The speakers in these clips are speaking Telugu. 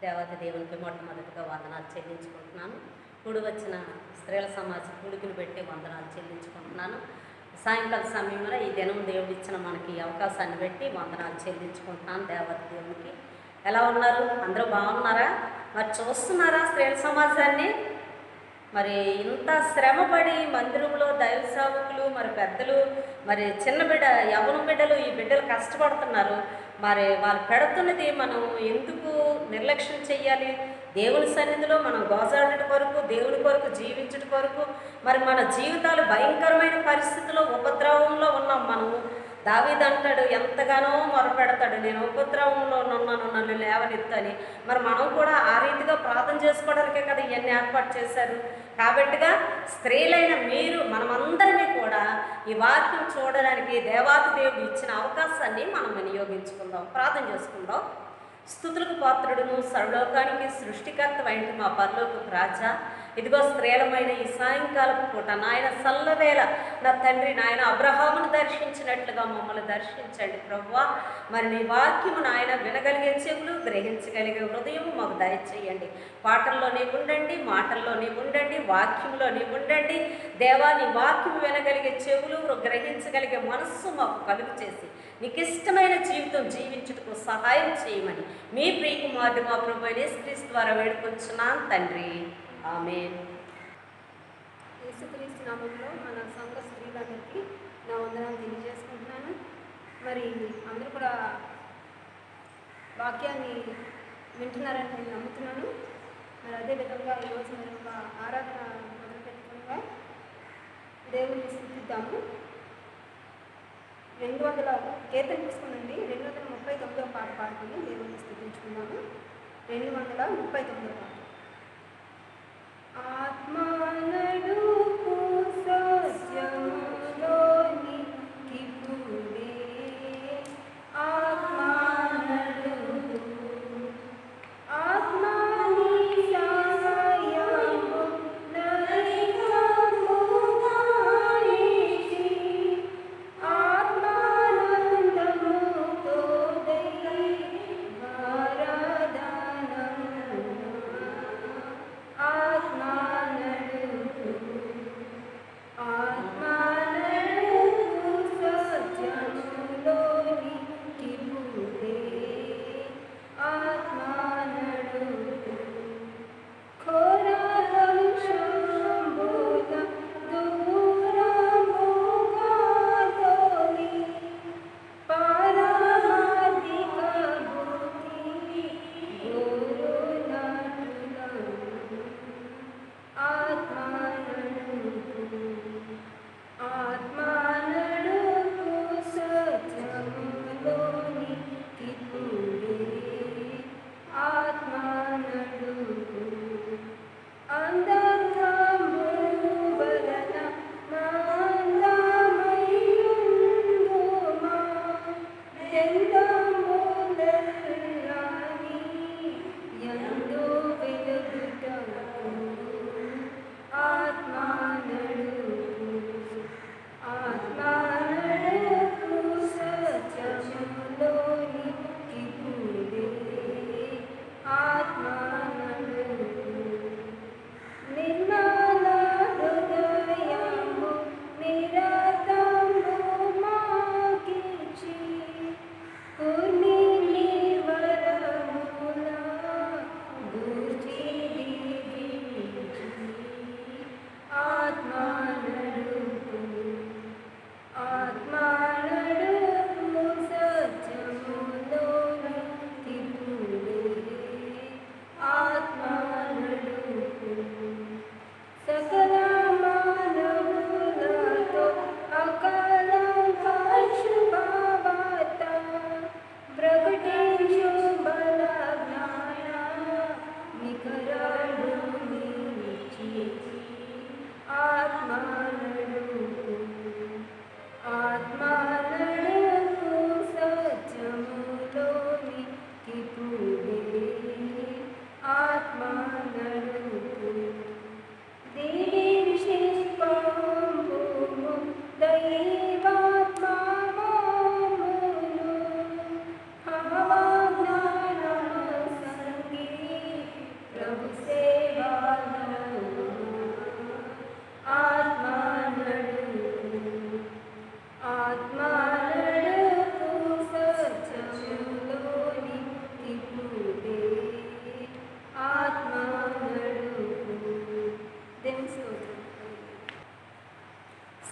దేవాది దేవునికి మొట్టమొదటిగా వందనాలు చెల్లించుకుంటున్నాను. కూడి వచ్చిన స్త్రీల సమాజం కూడికలు పెట్టి వందనాలు చెల్లించుకుంటున్నాను. సాయంకాల సమయంలో ఈ దినం దేవుడు ఇచ్చిన మనకి ఈ అవకాశాన్ని పెట్టి వందనాలు చెల్లించుకుంటున్నాను దేవాది దేవునికి. ఎలా ఉన్నారు? అందరూ బాగున్నారా? మరి చూస్తున్నారా స్త్రీల సమాజాన్ని? మరి ఇంత శ్రమపడి మందిరంలో దైవ సేవకులు మరి పెద్దలు మరి చిన్న బిడ్డ యవ్వన బిడ్డలు ఈ బిడ్డలు కష్టపడుతున్నారు. మరి వాళ్ళు పెడుతున్నది మనం ఎందుకు నిర్లక్ష్యం చెయ్యాలి? దేవుని సన్నిధిలో మనం గోజాడట కొరకు, దేవుని కొరకు జీవించట కొరకు మరి మన జీవితాలు భయంకరమైన పరిస్థితుల్లో ఉపద్రవంలో ఉన్నాం మనము. దావీదు అంటాడు, ఎంతగానో మొరపెడతాడు, నేను ఉపద్రవంలో ఉన్నాను, నన్ను లేవనెత్తని. మరి మనం కూడా ఆ రీతిగా ప్రార్థన చేసుకోవడానికే కదా ఇవన్నీ ఏర్పాటు చేశారు. కాబట్టిగా స్త్రీలైన మీరు మనమందరినీ కూడా ఈ వాక్యం చూడడానికి దేవాది దేవుడు ఇచ్చిన అవకాశాన్ని మనం వినియోగించుకుందాం, ప్రార్థన చేసుకుందాం. స్తుతులకు పాత్రుడును సర్వలోకానికి సృష్టికర్త వంటి మా పరలోకపు రాజా, ఇదిగో స్త్రీలమైన ఈ సాయంకాలపు పూట నాయన సల్లవేళ నా తండ్రి నాయన అబ్రహామును దర్శించినట్లుగా మమ్మల్ని దర్శించండి ప్రభువా. మరి నీ వాక్యము నాయన వినగలిగే చెవులు, గ్రహించగలిగే హృదయము మాకు దయచేయండి. పాటల్లో నీ ఉండండి, మాటల్లో నీ ఉండండి, వాక్యంలో నీ ఉండండి దేవా. నీ వాక్యం వినగలిగే చెవులు, గ్రహించగలిగే మనస్సు మాకు కలుగు చేసి నీకు ఇష్టమైన జీవితం జీవించుటకు సహాయం చేయమని మీ ప్రియకుమారుడు మా ప్రభు యేసుక్రీస్తు ద్వారా వేడుకొంచున్నాను తండ్రి, ఆమేన్. యేసుక్రీస్తు నామములో మన సంఘ స్త్రీలందరికీ నా వందనాలు తెలియజేసుకుంటున్నాను. మరి అందరూ కూడా వాక్యాన్ని వింటున్నారని నేను నమ్ముతున్నాను. మరి అదేవిధంగా ఈరోజు మరి ఒక ఆరాధన మొదలుపెట్టుకునిగా దేవుని స్తుతిద్దాము. 200 కీర్తన తీసుకునండి. 239వ పాట పాడుకొని దేవుని స్థుతించుకున్నాము. 239వ పాట. ఆత్మనడుపు సస్యములోని కిపుడే ఆత్మనడుపు ఆత్మని సహాయము నరికము గానిచి ఆత్మానందముతో దైవారాధనము ఆత్మనడుపు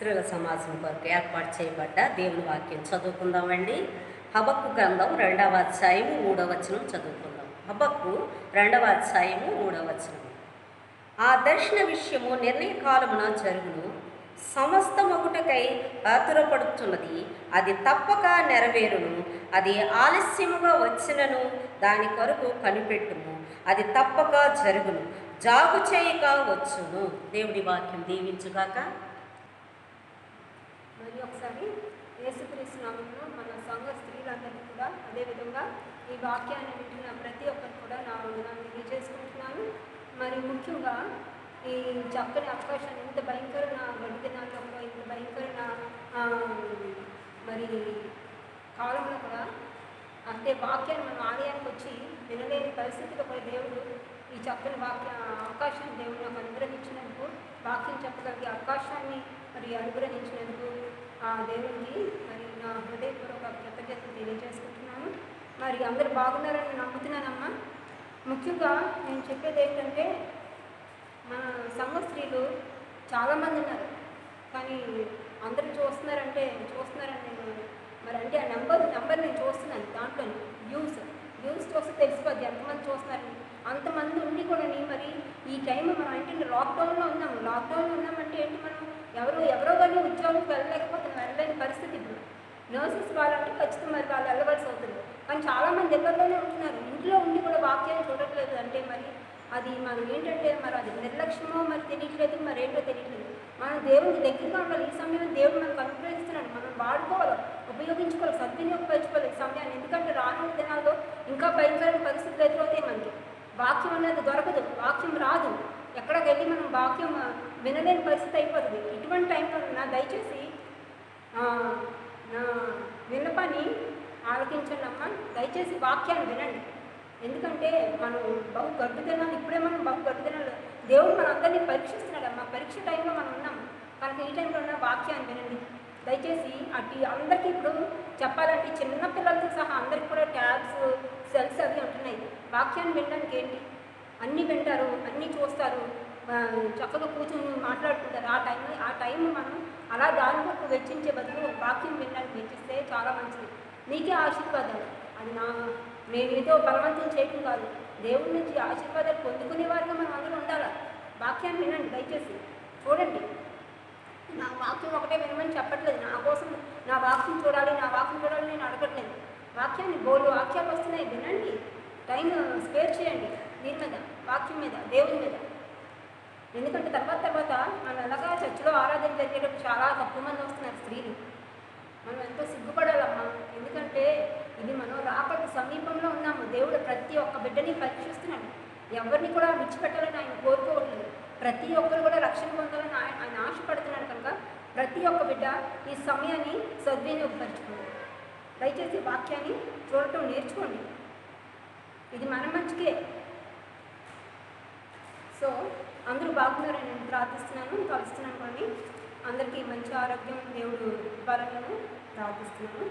స్త్రీల సమాజం కొరకు ఏర్పాటు చేయబడ్డ దేవుని వాక్యం చదువుకుందామండి. హబక్కు గ్రంథం 2వ అధ్యాయము 3వ వచనం చదువుకుందాం. హబక్కు 2వ అధ్యాయము 3వ వచనం. ఆ దర్శన విషయము నిర్ణయకాలమున జరుగును, సమస్త మొగుటకై ఆతురపడుతున్నది, అది తప్పక నెరవేరును. అది ఆలస్యముగా వచ్చినను దాని కొరకు కనిపెట్టుము, అది తప్పక జరుగును, జాగు చేయక వచ్చును. దేవుడి వాక్యం దీవించుగాక. మరి ఒకసారి యేసుక్రీస్తు నామములో మన సంఘ స్త్రీలందరికీ కూడా అదేవిధంగా ఈ వాక్యాన్ని వింటున్న ప్రతి ఒక్కరికి కూడా నా వందనాలు తెలియజేసుకుంటున్నాను. మరి ముఖ్యంగా ఈ చక్కని అవకాశాన్ని ఇంత భయంకరమైన గడ్డి దినాల్లో కూడా ఇంత భయంకరమైన మరి కాలంలో కూడా అంటే వాక్యాన్ని మనం ఆలయానికి వచ్చి వినలేని పరిస్థితిలో కూడా దేవుడు ఈ చక్కని అవకాశాన్ని దేవుడు నాకు అనుగ్రహించినందుకు, వాక్యం చెప్పగలిగే అవకాశాన్ని మరి అనుగ్రహించినందుకు ఆ దేవుడికి మరి నా హృదయపూర్వక కృతజ్ఞతలు తెలియజేసుకుంటున్నాను. మరి అందరూ బాగున్నారని నమ్ముతున్నానమ్మా. ముఖ్యంగా నేను చెప్పేది ఏంటంటే, మన సంఘ స్త్రీలు చాలామంది ఉన్నారు, కానీ అందరూ చూస్తున్నారని నేను మరి అంటే ఆ నెంబర్ నేను చూస్తున్నాను. దాంట్లో వ్యూస్ చూస్తే తెలిసిపోద్ది ఎంతమంది చూస్తున్నారని. అంతమంది ఉండి కూడా మరి ఈ టైం మనం ఏంటంటే లాక్డౌన్లో ఉన్నామంటే ఏంటి, మనం ఎవరో కానీ ఉద్యోగానికి వెళ్ళలేని పరిస్థితి. ఇప్పుడు నర్సెస్ వాళ్ళంటే ఖచ్చితంగా మరి వాళ్ళు వెళ్ళవలసి అవుతుంది. కానీ చాలామంది దగ్గరలోనే ఉంటున్నారు, ఇంట్లో ఉండి కూడా వాక్యాన్ని చూడట్లేదు. అంటే మరి అది మనం ఏంటంటే మరి అది నిర్లక్ష్యమో మరి తెలియట్లేదు, మరి ఏంటో తెలియట్లేదు. మనం దేవుడికి దగ్గరగా ఉండాలి. ఈ సమయం దేవుడు మనకు అనుగ్రహిస్తున్నాడు, మనం వాడుకోవాలి, ఉపయోగించుకోవాలి, సద్వినియోగపరచుకోవాలి ఈ సమయాన్ని. ఎందుకంటే రానున్న దినాల్లో ఇంకా భయంకరమైన పరిస్థితులు ఎదురవుతాయి. మనకి వాక్యం అనేది దొరకదు, వాక్యం రాదు, ఎక్కడికి వెళ్ళి మనం వాక్యం వినలేని పరిస్థితి అయిపోతుంది. ఇటువంటి టైంలో దయచేసి నా విన్నపాన్ని ఆలకించండి అమ్మ. దయచేసి వాక్యాన్ని వినండి. ఎందుకంటే మనం ఇప్పుడే మనం బహు గడ్డు దేవుడు మన అందరినీ పరీక్షిస్తున్నాడు అమ్మ. పరీక్ష టైంలో మనం ఉన్నాం కనుక ఈ టైంలో ఉన్న వాక్యాన్ని వినండి దయచేసి. అందరికీ ఇప్పుడు చెప్పాలంటే చిన్న పిల్లలతో సహా అందరికీ కూడా ట్యాబ్స్, సెల్స్ అవి ఉంటున్నాయి. వాక్యాన్ని వినడానికి ఏంటి, అన్నీ వింటారు, అన్నీ చూస్తారు, చక్కగా కూర్చొని మాట్లాడుకుంటారు. ఆ టైం మనం అలా దాని వరకు వెచ్చించే బదులు వాక్యం వినడానికి వెచ్చిస్తే చాలా మంచిది. నీకే ఆశీర్వాదాలు. అది నేనేదో బలవంతం చేయడం కాదు, దేవుడి నుంచి ఆశీర్వాదాలు పొందుకునే వారిగా మనం అందరూ ఉండాలి. వాక్యాన్ని వినండి దయచేసి, చూడండి. నా వాక్యం ఒకటే వినమని చెప్పట్లేదు, నా కోసం నా వాక్యం చూడాలి నేను అడగట్లేదు. వాక్యాన్ని వాక్యాలు వస్తున్నాయి, వినండి, టైం స్పేర్ చేయండి దీని మీద, వాక్యం మీద, దేవుని మీద. ఎందుకంటే తర్వాత మనం ఎలాగా చర్చిలో ఆరాధన జరిగేటప్పుడు చాలా తక్కువ మంది వస్తున్నారు స్త్రీలు. మనం ఎంతో సిగ్గుపడాలమ్మా. ఎందుకంటే ఇది మనం రాకటి సమీపంలో ఉన్నాము. దేవుడు ప్రతి ఒక్క బిడ్డని పరీక్షిస్తున్నాడు. ఎవరిని కూడా విడిచిపెట్టాలని ఆయన కోరుకోవట్లేదు. ప్రతి ఒక్కరు కూడా రక్షణ పొందాలని ఆయన ఆశపడుతున్నాడు. కనుక ప్రతి ఒక్క బిడ్డ ఈ సమయాన్ని సద్వినియోగపరచుకోండి. దయచేసి వాక్యాన్ని చూడటం నేర్చుకోండి, ఇది మన మంచికే. సో అందరూ బాగున్నారని నేను ప్రార్థిస్తున్నాను, కలుస్తున్నాను. కానీ అందరికీ మంచి ఆరోగ్యం దేవుడు ఇవ్వాలని నేను ప్రార్థిస్తున్నాను.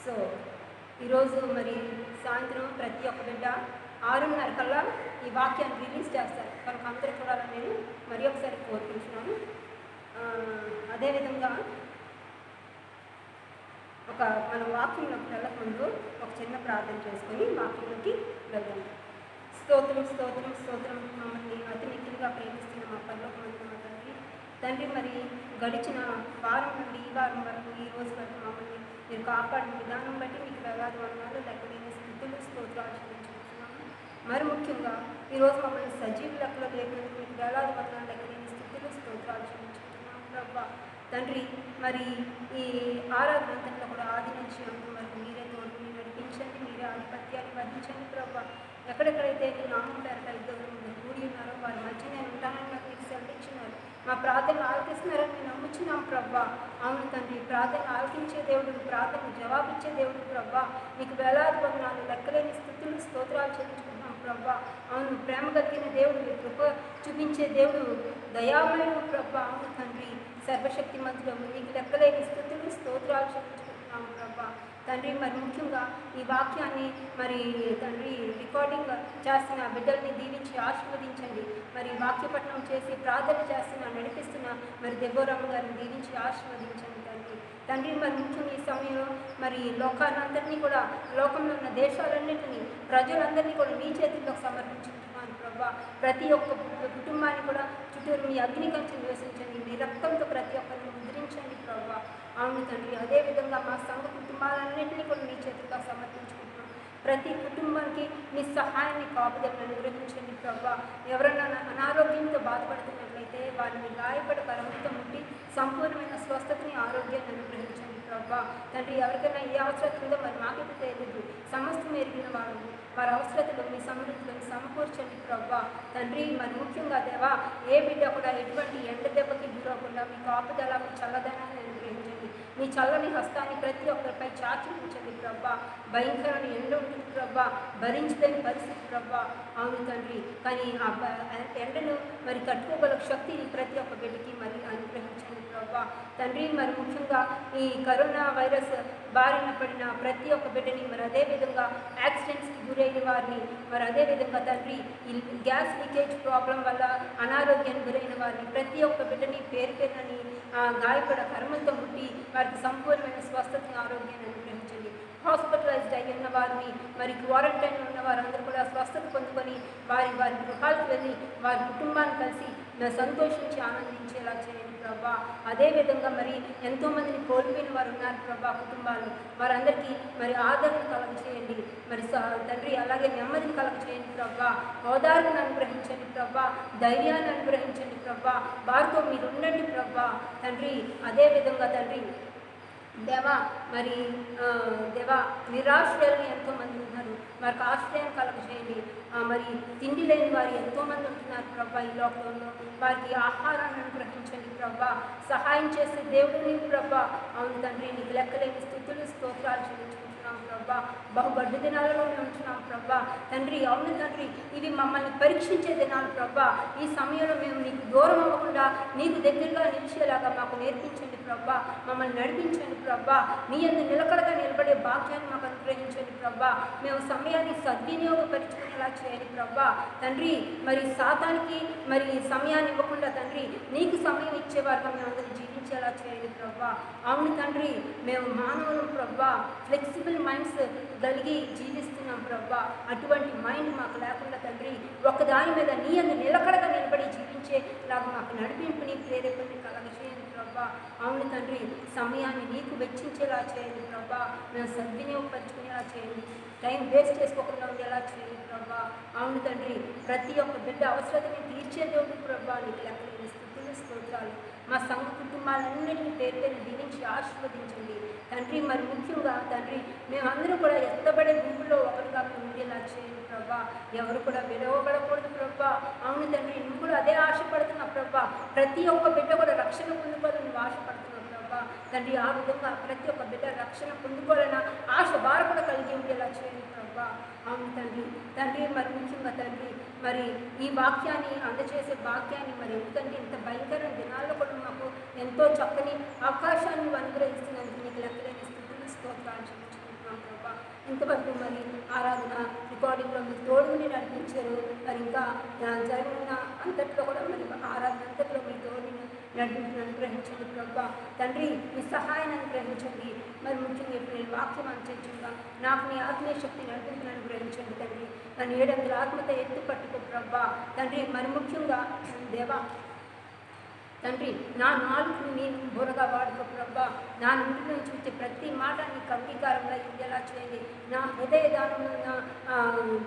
సో ఈరోజు మరి సాయంత్రం ప్రతి ఒక్క బిడ్డ 6:30 కల్లా ఈ వాక్యాన్ని రిలీజ్ చేస్తారు. కనుక అందరూ చూడాలని నేను మరి ఒకసారి కోరుకుంటున్నాను. అదేవిధంగా మన వాక్యంలోకి వెళ్ళకముందు ఒక చిన్న ప్రార్థన చేసుకొని వాక్యంలోకి వెళ్దాం. స్తోత్రం మమ్మల్ని అతి మిక్కిలిగా ప్రేమిస్తున్న మా పరలోకమందున్న మా తండ్రి, మరి గడిచిన వారం నుండి ఈ వారం వరకు, ఈ రోజు వరకు మమ్మల్ని మీరు కాపాడిన విధానం బట్టి మీకు వేలాది వందనాలు, లెక్కలేని స్థితులు, స్తోత్రాలు చెల్లించుకుంటున్నాము. మరి ముఖ్యంగా ఈరోజు మమ్మల్ని సజీవ లెక్కలో లేపినందుకు మీకు వేలాది వందనాలు, లెక్కలేని స్థితులు, స్తోత్రాలు చెల్లించుకుంటున్నాము ప్రభా. తండ్రి, మరి ఈ ఆరాధనంతట్లో కూడా ఆది నుంచి అంత వరకు మీరే తోడుని నడిపించండి, మీరే ఆధిపత్యాన్ని వహించండి ప్రభా. ఎక్కడెక్కడైతే నీ నామం పేరట ఇద్దరు కూడి ఉన్నారో వారి మధ్య నేను ఉంటానని నాకు మీకు సెలవిచ్చినారు. మా ప్రార్థనలు ఆలకిస్తున్నారని నేను నమ్ముచున్నాం ప్రభా. అవును తండ్రి, ప్రార్థనలు ఆలకించే దేవుడు, ప్రార్థనలు జవాబిచ్చే దేవుడు ప్రభా. నీకు వేలాది వందనాలు, లెక్కలేని స్థుతులు, స్తోత్రాలు చెల్లించుకుంటున్నాం ప్రభా. అవును, ప్రేమ కలిగిన దేవుడు, కృప చూపించే దేవుడు, దయామయుడు ప్రభా. అవును తండ్రి, సర్వశక్తి మంత్రులు, నీకు లెక్కలేని స్థుతులు, స్తోత్రాలు చెల్లించుకుంటున్నాం ప్రభా. తండ్రి మరి ముఖ్యంగా ఈ వాక్యాన్ని మరి తండ్రి రికార్డింగ్ చేస్తున్న బిడ్డల్ని దీవించి ఆశీర్వదించండి. మరి వాక్యపట్నం చేసి ప్రార్థన చేస్తున్న నడిపిస్తున్న మరి దెబ్బోరమ్మ గారిని దీవించి ఆశీర్వదించండి తండ్రి. తండ్రి మరి ముఖ్యంగా ఈ సమయంలో మరి లోకాలందరినీ కూడా, లోకంలో ఉన్న దేశాలన్నింటినీ, ప్రజలందరినీ కూడా నీ చేతుల్లోకి సమర్పించుకుంటున్నాను ప్రభా. ప్రతి ఒక్క కుటుంబాన్ని కూడా చుట్టూరు మీ అగ్ని కంచె నివసించండి, మీ రక్తంతో ప్రతి ఒక్కరిని ముద్రించండి ప్రభా. అవును తండ్రి, అదేవిధంగా మా సంఘ కుటుంబాలన్నింటినీ కూడా నీ చేతుల్లో సమర్పించుకుంటున్నాం. ప్రతి కుటుంబానికి నీ సహాయాన్ని కాపుదలను అనుగ్రహించండి ప్రభా. ఎవరన్నా అనారోగ్యంతో బాధపడుతున్నట్లయితే వారిని గాయపడ కరముతో ముట్టి సంపూర్ణమైన స్వస్థతని, ఆరోగ్యాన్ని అనుగ్రహించండి ప్రభా. తండ్రి, ఎవరికైనా ఏ అవసరం ఉందో మరి మాకైతే తెలియదు, సమస్తం ఎరిగిన వారు వారి అవసరతలు మీ సమృద్ధిలో సమకూర్చండి ప్రభా. తండ్రి మరి ముఖ్యంగా దేవా, ఏ బిడ్డ కూడా ఎటువంటి ఎండ దెబ్బకి గురవకుండా మీ కాపుదల, మీ చల్లదనాన్ని అనుగ్రహించండి. మీ చల్లని హస్తాన్ని ప్రతి ఒక్కరిపై చాచి ఉంచండి ప్రభా. భయంకరమైన ఎండ ఉంటుంది ప్రభా, భరించలేని పరిస్థితి ప్రభా. అవును తండ్రి, కానీ ఆ ఎండను మరి తట్టుకోగల శక్తిని ప్రతి ఒక్క బిడ్డకి మరి అనుగ్రహించండి ప్రభా. తండ్రి మరి ముఖ్యంగా ఈ కరోనా వైరస్ బారిన పడిన ప్రతి ఒక్క బిడ్డని, మరి అదేవిధంగా యాక్సిడెంట్స్కి గురైన వారిని, మరి అదేవిధంగా తండ్రి ఈ గ్యాస్ లీకేజ్ ప్రాబ్లం వల్ల అనారోగ్యానికి గురైన వారిని, ప్రతి ఒక్క బిడ్డని పేరు పేరుని గాయపడ కర్మలతో ముట్టి వారికి సంపూర్ణమైన స్వస్థతని, ఆరోగ్యాన్ని అనుగ్రహించండి. హాస్పిటలైజ్డ్ అయి ఉన్న వారిని, మరి క్వారంటైన్ ఉన్న వారందరూ కూడా స్వస్థత పొందుకొని వారి గృహాలకు వెళ్ళి వారి కుటుంబాన్ని కలిసి సంతోషించి ఆనందించేలా చేయండి ప్రభా. అదేవిధంగా మరి ఎంతోమందిని కోల్పోయిన వారు ఉన్నారు ప్రభా, కుటుంబాలు, వారందరికీ మరి ఆదరణ కలగ చేయండి. మరి తండ్రి అలాగే నెమ్మదిని కలగ చేయండి ప్రభా. ఓదార్పును అనుగ్రహించండి ప్రభా, ధైర్యాన్ని అనుగ్రహించండి ప్రభా. వారితో మీరు ఉండండి ప్రభా. తండ్రి అదేవిధంగా తండ్రి దేవా, మరి దేవా, నిరాశ్రయాలు ఎంతోమంది ఉన్నారు, వారికి ఆశ్రయం కలగ చేయండి. మరి తిండి లేని వారు ఎంతోమంది ఉంటున్నారు ప్రభా ఈ లోకంలో, వారికి ఆహారాన్ని అనుగ్రహించండి ప్రభా. సహాయం చేసే దేవుడు నీవు ప్రభా. అవును తండ్రి, నీకు లెక్కలేని స్థుతులు, స్తోత్రాలు చెల్లించుకుంటున్నాం ప్రభా. బహుగడ్డు దినాలలోనే ఉంటున్నాం ప్రభా. తండ్రి అవును తండ్రి, ఇవి మమ్మల్ని పరీక్షించే దినాలు ప్రభా. ఈ సమయంలో మేము నీకు దూరం అవ్వకుండా నీకు దగ్గరగా నిలిచేలాగా మాకు నేర్పించండి ప్రభా. మమ్మల్ని నడిపించండి ప్రభా. నీ యందు నిలకడగా నిలబడే భాగ్యాన్ని మాకు అనుగ్రహించండి ప్రభా. మేము సమయాన్ని సద్వినియోగపరుచుకునేలా చేయండి ప్రభా. తండ్రి మరి సాతానికి మరి సమయాన్ని ఇవ్వకుండా తండ్రి నీకు సమయం ఇచ్చేవారుగా మేము అందరూ జీవించేలా చేయండి ప్రభా. అవును తండ్రి, మేము మానవులు ప్రభా, ఫ్లెక్సిబుల్ మైండ్స్ కలిగి జీవిస్తున్నాం ప్రభా. అటువంటి మైండ్ మాకు లేకుండా తండ్రి ఒకదాని మీద నీ యందు నిలకడగా నిలబడి జీవించేలాగా మాకు నడిపింపుని, ప్రేరేపణని కలగ చేయండి ప్రభా. అవును తండ్రి, సమయాన్ని నీకు వెచ్చించేలా చేయండి ప్రభా. మేము సద్వినియోగపరుచుకునేలా చేయండి, టైం వేస్ట్ చేసుకోకుండా ఉండేలా చేయండి ప్రభా. అవును తండ్రి, ప్రతి ఒక్క బిడ్డ అవసరతని తీర్చే దేవుడు ప్రభా. నీకు లెక్కలేని స్థుతులు, స్తోత్రాలు. మా సంఘ కుటుంబాలన్నింటినీ పేరు పేరు దీవించి ఆశీర్వదించండి తండ్రి. మరి ముఖ్యంగా తండ్రి మేమందరూ కూడా ఎత్తబడే గుంపులో ఒకరుగా ఉండేలా చేయండి ప్రభా. ఎవరు కూడా విడవబడకూడదు ప్రభా. అవును తండ్రి, నువ్వు కూడా అదే ఆశపడుతున్నావు ప్రభా. ప్రతి ఒక్క బిడ్డ కూడా రక్షణ పొందుకోవాలని నువ్వు ఆశపడుతున్నావు ప్రభా. తండ్రి ఆ విధంగా ప్రతి ఒక్క బిడ్డ రక్షణ పొందుకోవాలన్న ఆశ వారు కూడా కలిగి ఉండేలా చేయండి ప్రభా. అవును తండ్రి. తండ్రి మరి ముఖ్యంగా తండ్రి మరి ఈ వాక్యాన్ని అందచేసే భాగ్యాన్ని మరి ఎందుకంటే ఇంత భయంకరమైన దినాల్లో కూడా మాకు ఎంతో చక్కని అవకాశాన్ని అనుగ్రహిస్తున్నందుకు నీకు లెక్కలేని స్థితులు, స్తోత్రాలు చెల్లించుకుంటున్నాం ప్రభా. ఇంతవరకు మరి ఆరాధన రికార్డింగ్లో మీరు తోడుని నడిపించారు. మరి ఇంకా జరిగిన అంతట్లో కూడా మరి ఆరాధన అంతట్లో మీ తోడుని నడిపించి అనుగ్రహించండి ప్రభా. తండ్రి మీ సహాయాన్ని అనుగ్రహించండి. మరి ముఖ్యంగా ఇప్పుడు నేను వాక్యం అనుసరించగా నాకు నీ ఆత్మీయ శక్తిని నడిపించి అనుగ్రహించండి తండ్రి. నన్ను 700 ఆత్మతో ఎత్తు పట్టుకో ప్రభా. తండ్రి మరి ముఖ్యంగా దేవా తండ్రి నా నాలుగుని నేను బురగా వాడుకో ప్రభా. నా నుండి నుంచి వచ్చే ప్రతి మాట నీకు అంగీకారంగా ఉండేలా చేయండి. నా హృదయ దానంలో నా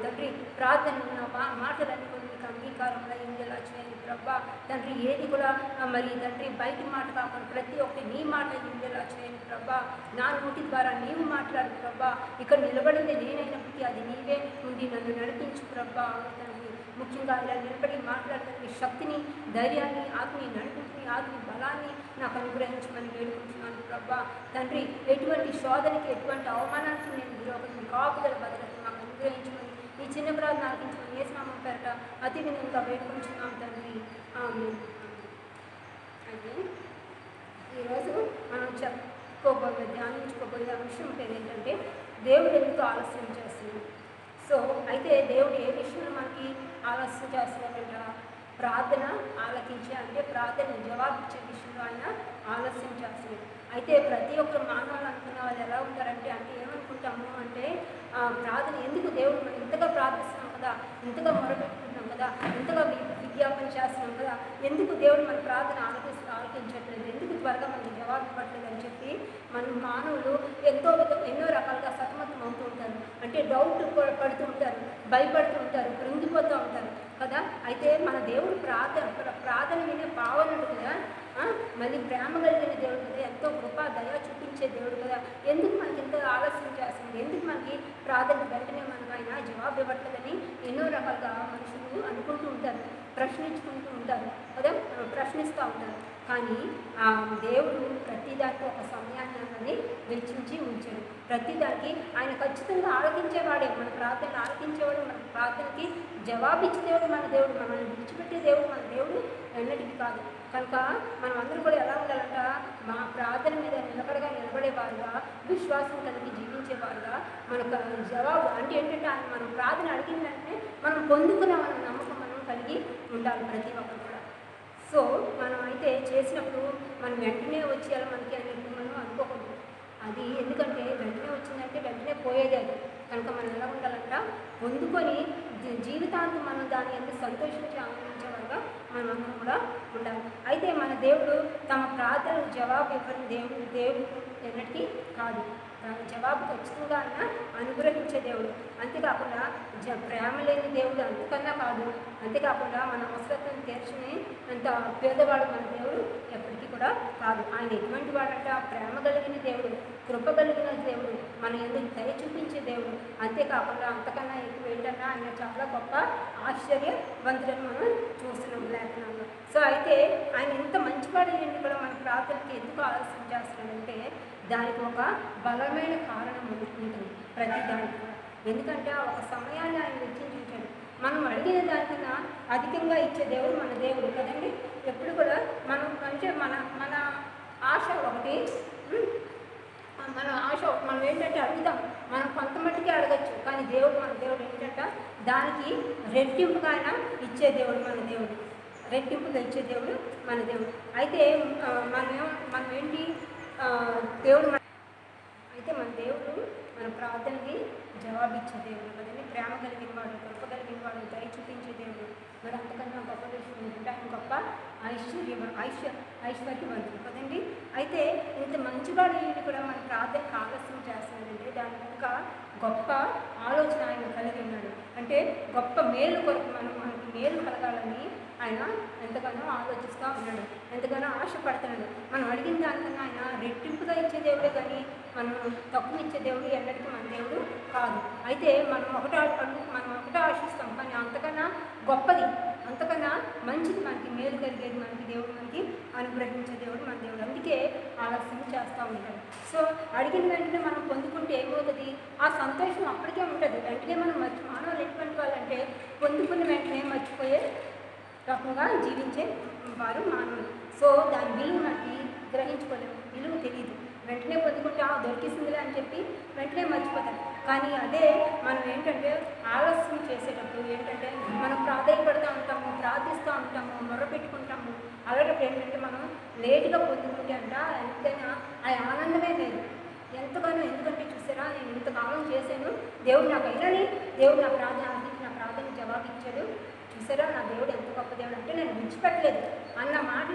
తండ్రి ప్రార్థన నా మాటలన్నీ కూడా నీకు అంగీకారంగా ఉండేలా చేయండి ప్రభా. తండ్రి ఏది కూడా మరి తండ్రి బయట మాట కాకుండా ప్రతి ఒక్కటి నీ మాట ఉండేలా చేయండి ప్రభా. నా నోటి ద్వారా నీవు మాట్లాడు ప్రభా. ఇక్కడ నిలబడింది నేనైనప్పటికీ అది నీవే ఉండి నన్ను నడిపించు ప్రభా. తండ్రి ముఖ్యంగా ఇలా నిలబడి మాట్లాడడానికి శక్తిని, ధైర్యాన్ని, ఆత్మీయ నడిపించి ఆత్మీయ బలాన్ని నాకు అనుగ్రహించమని వేడుకుంటున్నాను ప్రభా. తండ్రి ఎటువంటి శోధనకి, ఎటువంటి అవమానానికి నేను గురవకుండా కాపుదల భద్రత నాకు అనుగ్రహించమని ఈ చిన్న ప్రార్థన ఆలకించమని యేసు నామం పేరట అతి వినయంగా వేడుకుంటున్నాం తండ్రి. ఆమేన్. అయితే ఈరోజు మనం ధ్యానించుకోబోయే అంశం పేరు ఏంటంటే దేవుడు ఎందుకు ఆలస్యం చేస్తున్నాడు? సో అయితే దేవుడు ఏ విషయంలో మనకి ఆలస్యం చేస్తున్నాడంట? ప్రార్థన ఆలకించే, అంటే ప్రార్థన జవాబిచ్చే విషయంలో ఆయన ఆలస్యం చేస్తున్నాడు. అయితే ప్రతి ఒక్కరు మానవులు అనుకున్న వాళ్ళు ఎలా ఉంటారంటే, అంటే ఏమనుకుంటాము అంటే ప్రార్థన ఎందుకు, దేవుడు మనం ఇంతగా ప్రార్థిస్తున్నాం కదా, ఇంతగా మొరపెట్టుకుంటున్నాం కదా, ఇంతగా విజ్ఞాపన చేస్తున్నాం కదా, ఎందుకు దేవుడు మన ప్రార్థన ఆలకించట్లేదు, ఎందుకు త్వరగా మనకి జవాబు ఇవ్వట్లేదు అని చెప్పి మన మానవులు ఎన్నో రకాలుగా సతమతం అవుతూ ఉంటారు. అంటే డౌట్ పడుతూ ఉంటారు, భయపడుతూ ఉంటారు, కృంగిపోతూ ఉంటారు కదా. అయితే మన దేవుడు ప్రార్థన వినే భావనుడు కదా, మళ్ళీ ప్రేమ కలిగిన దేవుడు కదా, ఎంతో కృప దయ చూపించే దేవుడు కదా, ఎందుకు మనకి ఇంత ఆలస్యం చేస్తుంది, ఎందుకు మనకి ప్రార్థన వెంటనే మనకు ఆయన జవాబు ఇవ్వట్లేదని ఎన్నో రకాలుగా మనుషులు అనుకుంటూ ఉంటారు, ప్రశ్నించుకుంటూ ఉంటారు కదా, ప్రశ్నిస్తూ ఉంటారు. కానీ దేవుడు ప్రతిదానికి ఒక సమయాన్ని అన్నది వెచ్చించి ఉంచాడు. ప్రతిదానికి ఆయన ఖచ్చితంగా ఆలకించేవాడే, మన ప్రార్థనలు ఆలకించేవాడు, మన ప్రార్థనకి జవాబిచ్చే దేవుడు మన దేవుడు, మనల్ని విడిచిపెట్టే దేవుడు మన దేవుడు ఎన్నటికీ కాదు. కనుక మనం అందరూ కూడా ఎలా ఉండాలంట, మా ప్రార్థన మీద నిలబడేవారుగా, విశ్వాసం కలిగి జీవించేవారుగా, మనకు జవాబు అంటే ఏంటంటే ఆయన మనం ప్రార్థన అడిగిన వెంటనే మనం పొందుకున్నామన్న నమ్మకం మనం కలిగి ఉండాలి ప్రతి ఒక్కరు కూడా. సో మనం అయితే చేసినప్పుడు మనం వెంటనే వచ్చేయాలి మనకి అని మనం అనుకోకూడదు. అది ఎందుకంటే వెంటనే వచ్చిందంటే వెంటనే పోయేది అది. కనుక మనం ఎలా ఉండాలంట, పొందుకొని జీవితాంతం మనం దాన్ని ఎందుకు సంతోషించి ఆనందించేవారుగా మనం అందరం కూడా ఉండాలి. అయితే మన దేవుడు తమ ప్రార్థనకు జవాబు ఇవ్వని దేవుడు ఎన్నటికీ కాదు. జవాబు ఖచ్చితంగా ఆయన అనుగ్రహించే దేవుడు. అంతేకాకుండా ప్రేమ లేని దేవుడు అంతకన్నా కాదు. అంతేకాకుండా మన అవసరతను తీర్చుని అంత పేదవాడు మన దేవుడు ఎప్పటికీ కూడా కాదు. ఆయన ఎటువంటి వాడంట, ప్రేమ కలిగిన దేవుడు, కృప కలిగిన దేవుడు, మన ఎందుకు దయ చూపించే దేవుడు. అంతేకాకుండా అంతకన్నా ఎక్కువ ఏంటన్నా ఆయన చాలా గొప్ప ఆశ్చర్యవంతులను మనం చూస్తున్నాం లేఖనంలో. సో అయితే ఆయన ఎంత మంచివాడు ఏంటి కూడా మన ప్రార్థనకి ఎందుకు ఆలస్యం చేస్తున్నాడంటే దానికి ఒక బలమైన కారణం ఉంటుంది ప్రతి దానికి కూడా. ఎందుకంటే ఒక సమయాన్ని ఆయన వెచ్చించాడు. మనం అడిగిన దానికన్నా అధికంగా ఇచ్చే దేవుడు మన దేవుడు కదండి. ఎప్పుడు కూడా మనం అంటే మన ఆశ ఒకటి, మన ఆశ మనం ఏంటంటే అడుగుతాం, మనం కొంతమట్టుకే అడగచ్చు, కానీ మన దేవుడు ఏంటంటే దానికి రెట్టింపుగా ఆయన ఇచ్చే దేవుడు మన దేవుడు, రెట్టింపుగా ఇచ్చే దేవుడు మన దేవుడు. అయితే మనం ఏంటి దేవుడు అయితే మన దేవుడు మన ప్రార్థనకి జవాబిచ్చే దేవుడు కదండి. ప్రేమ కలిగిన వాడు, కృప కలిగిన వాడు, దయ చూపించే దేవుడు. మరి అంతకన్నా గొప్ప విషయం ఏంటంటే ఆయన గొప్ప ఐశ్వర్యవంతుడు కదండి. అయితే ఇంత మంచివాడు ఏంటి కూడా మన ప్రార్థనకు ఆలస్యం చేస్తాడంటే దాని వెనుక గొప్ప ఆలోచన ఆయన కలిగి ఉన్నాడు. అంటే గొప్ప మేలు కొరకు మనకి మేలు కలగాలని ఆయన ఎంతగానో ఆలోచిస్తూ ఉన్నాడు, ఎంతగానో ఆశపడుతున్నాడు. మనం అడిగిన దానికన్నా ఆయన రెట్టింపుగా ఇచ్చే దేవుడే కానీ మనం తక్కువ ఇచ్చే దేవుడు ఎన్నటికీ మన దేవుడు కాదు. అయితే మనం ఒకటే ఆశిస్తాం, కానీ అంతకన్నా గొప్పది, అంతకన్నా మంచిది, మనకి మేలు కలిగేది మనకి దేవుడు మనకి అనుగ్రహించే దేవుడు మన దేవుడు. అందుకే ఆలస్యం చేస్తూ ఉంటాడు. సో అడిగిన వెంటనే మనం పొందుకుంటే ఏమవుతుంది, ఆ సంతోషం అప్పటికే ఉంటుంది. వెంటనే మనం మానవులు ఎటువంటి వాళ్ళంటే పొందుకున్న వెంటనే మర్చిపోయే రకంగా జీవించే వారు మానవులు. సో దాని విలువ మనకి గ్రహించుకోలేము, విలువ తెలియదు. వెంటనే పొందుకుంటే దొరికిసిందిలే అని చెప్పి వెంటనే మర్చిపోతాం. కానీ అదే మనం ఏంటంటే ఆలస్యం చేసేటప్పుడు ఏంటంటే మనం ప్రాధాన్యపడుతూ ఉంటాము, ప్రార్థిస్తూ ఉంటాము, మొర్రపెట్టుకుంటాము. అలాంటప్పుడు ఏంటంటే మనం లేటుగా పొందుకుంటే ఎంతైనా ఆ ఆనందమే లేదు ఎంతగానో. ఎందుకంటే చూసారా, నేను ఇంతకాలం చేశాను, దేవుడు నాకు అయినని, దేవుడు నా ప్రార్థన జవాబు ఇచ్చాడు, చూసారా నా దేవుడు ఎంత గొప్ప దేవుడు అంటే నేను విడిచిపెట్టలేదు అన్న మాట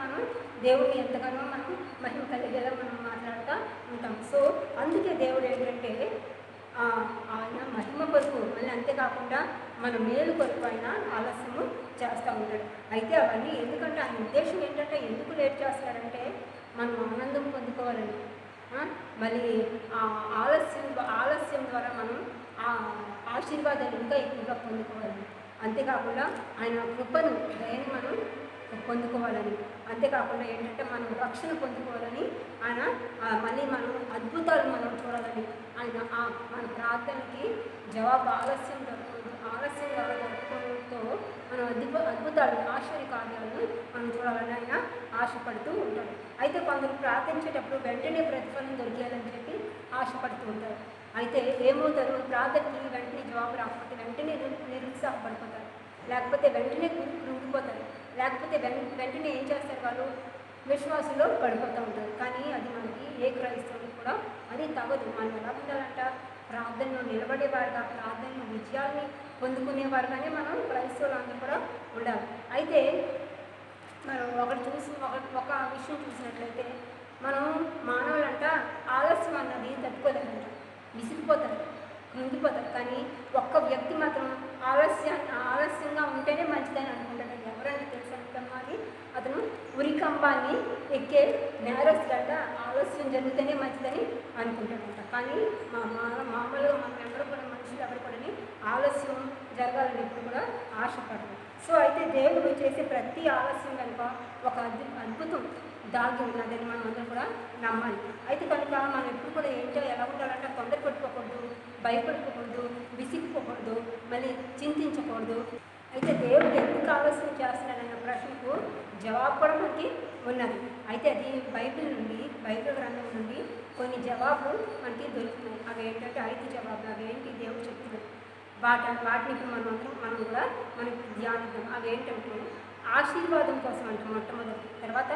మనం దేవుడిని ఎంతగానో మనం మహిమ కలిగేలా మనం మాట్లాడుతూ ఉంటాం. సో అందుకే దేవుడు ఏంటంటే ఆయన మహిమ కొరకు, మళ్ళీ అంతేకాకుండా మన మేలు కొరకు ఆయన ఆలస్యము చేస్తూ ఉంటాడు. అయితే అవన్నీ ఎందుకంటే ఆయన ఉద్దేశం ఏంటంటే ఎందుకు లేట్ చేస్తాడంటే మనం ఆనందం పొందుకోవాలని, మళ్ళీ ఆలస్యం ద్వారా మనం ఆశీర్వాదాలు ఇంకా ఎక్కువగా పొందుకోవాలని, అంతేకాకుండా ఆయన కృపను దయని మనం పొందుకోవాలని, అంతేకాకుండా ఏంటంటే మనం రక్షణ పొందుకోవాలని, ఆయన మళ్ళీ మనం అద్భుతాలు మనం చూడాలని, ఆయన మన ప్రార్థనకి జవాబు ఆలస్యం ద్వారా దొరకడంతో మనం అద్భుతాలు ఆశ్చర్య కార్యాలను మనం చూడాలని ఆయన ఆశపడుతూ ఉంటాడు. అయితే కొందరు ప్రార్థించేటప్పుడు వెంటనే ప్రతిఫలం దొరికేయాలని చెప్పి ఆశపడుతూ ఉంటారు. అయితే ఏమవుతారు, ప్రార్థనకి వెంటనే జవాబు రాకపోతే వెంటనే నిరుత్సాహపడిపోతారు, లేకపోతే వెంటనే కృంగిపోతారు, లేకపోతే వెంటనే ఏం చేస్తారు, వాళ్ళు విశ్వాసంలో పడిపోతూ ఉంటారు. కానీ అది మనకి ఏ క్రైస్తవునికి కూడా అది తగదు. మనం ఎలా ఉండాలంట, ప్రార్థనలో నిలబడేవారుగా, ప్రార్థనలో విజయాల్ని పొందుకునేవారుగానే మనం క్రైస్తవులందరూ కూడా ఉండాలి. అయితే మనం ఒక విషయం చూసినట్లయితే, మనం మానవులంట ఆలస్యం అన్నది తట్టుకోలేదంట, విసిగిపోతారు, కృంగిపోతారు. కానీ ఒక్క వ్యక్తి మాత్రం ఆలస్యంగా ఉంటేనే మంచిదని అనుకుంటాడు. ఎవరంటే తెలుసు అనుకున్నది, అతను ఉరికంబాన్ని ఎక్కే నేరస్తుడంట, ఆలస్యం జరిగితేనే మంచిదని అనుకుంటాడంట. కానీ మామూలుగా మనం ఎవరు కూడా, మనుషులు ఎవరు కూడా ఆలస్యం జరగాలని ఎప్పుడు కూడా ఆశపడరు. సో అయితే దేవుడు చేసే ప్రతి ఆలస్యం కనుక ఒక అద్భుతం దాగి ఉన్నదని మనం అందరం కూడా నమ్మాలి. అయితే కనుక మనం ఎప్పుడు కూడా ఏంటో ఎలా ఉండాలంటే, తొందర పెట్టుకోకూడదు, భయపడుకోకూడదు, విసిగిపోకూడదు, మళ్ళీ చింతించకూడదు. అయితే దేవుడు ఎందుకు ఆలస్యం చేస్తున్నాడన్న ప్రశ్నకు జవాబు కూడా మనకి ఉన్నది. అయితే అది బైబిల్ గ్రంథం నుండి కొన్ని జవాబులు మనకి దొరుకుతున్నాయి. అవి ఏంటంటే 5 జవాబులు. అవి ఏంటి దేవుడు చెప్తున్నాడు, వాటిని ఇప్పుడు మనం కూడా మనకి ధ్యానిద్దాం. అవి ఏంటంటే ఆశీర్వాదం కోసం అంటే మొట్టమొదటి, తర్వాత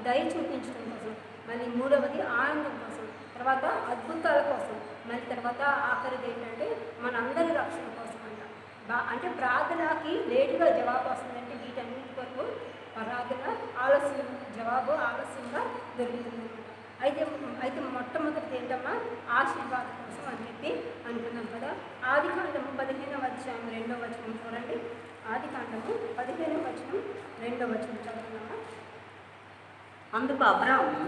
దయ చూపించడం కోసం, మళ్ళీ మూడవది ఆనందం కోసం, తర్వాత అద్భుతాల కోసం, మళ్ళీ తర్వాత ఆఖరిది ఏంటంటే మనందరి రక్షణ కోసం అంట. అంటే ప్రార్థనకి లేటుగా జవాబు వస్తుందంటే వీటన్నిటి వరకు ప్రార్థన జవాబు ఆలస్యంగా దొరుకుతుంది. అయితే మొట్టమొదటిది ఏంటమ్మా, ఆశీర్వాదం కోసం అని చెప్పి అనుకున్నాం కదా. ఆదికాండము 15వ అధ్యాయం 2వ వచనం చూడండి. ఆదికాండము 15వ వచనం 2వ వచనం చదువుతున్నామా. అందుకు అబ్రాము,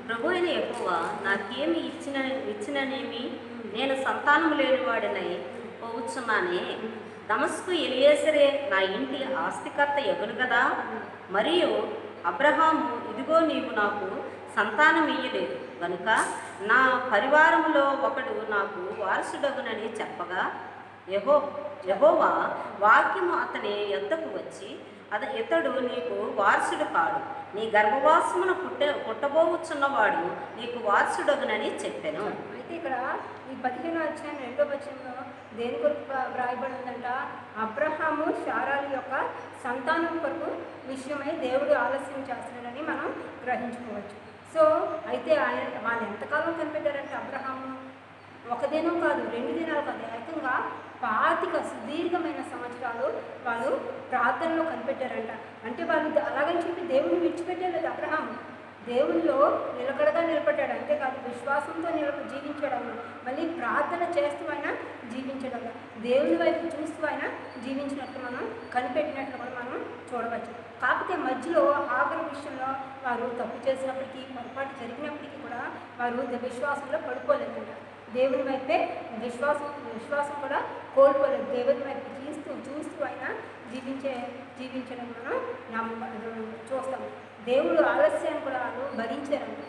ప్రభు అయిన యెహోవా నాకేమి ఇచ్చిననేమి, నేను సంతానం లేనివాడినై పోవచ్చున్నానే. దమస్కు ఎలియేసరే నా ఇంటి ఆస్తికర్త ఎగును కదా. మరియు అబ్రహాము, ఇదిగో నీవు నాకు సంతానం ఇయ్యలేదు గనుక నా పరివారములో ఒకడు నాకు వారసుడగునని చెప్పగా, యెహోవా వాక్యము అతని యొద్దకు వచ్చి, ఇతడు నీకు వారసుడు కాడు, నీ గర్భవాసమున పుట్టబోవచ్చున్నవాడు నీకు వారసుడగునని చెప్పాను. అయితే ఇక్కడ ఈ 15వ అధ్యాయం 2వ వచనంలో దేని కొరకు వ్రాయబడి ఉందంట, అబ్రహాము శారాలు యొక్క సంతానం కొరకు విషయమై దేవుడు ఆలస్యం చేస్తున్నాడని మనం గ్రహించుకోవచ్చు. సో అయితే వాళ్ళు ఎంతకాలం కనిపెట్టారంటే, అబ్రహాము ఒక దినం కాదు, 2 దినాలు కాదు, ఏకంగా 25 సుదీర్ఘమైన సంవత్సరాలు వాళ్ళు ప్రార్థనలో కనిపెట్టారంట. అంటే వాళ్ళు అలాగని చెప్పి దేవుడిని విడిచిపెట్టలేదు. అబ్రహాము దేవునిలో నిలకడగా నిలబడ్డాడు, అంతేకాదు విశ్వాసంతో జీవించాడు ఆయన. మళ్ళీ ప్రార్థన చేస్తూ ఆయన జీవించడం, దేవుని వైపు చూస్తూ ఆయన జీవించినట్లు మనం కనిపెట్టినట్లు కూడా మనం చూడవచ్చు. కాకపోతే మధ్యలో ఆఖరి విషయంలో వారు తప్పు చేసినప్పటికీ, పొరపాటు జరిగినప్పటికీ కూడా వారు విశ్వాసంలో పడిపోలేదంట. దేవుని వైపే విశ్వాసం కూడా కోల్పోలేదు. దేవుని వైపు చూస్తూ ఆయన జీవించడం మనం చూస్తాం. దేవుడు ఆలస్యాన్ని కూడా వాళ్ళు భరించారంట.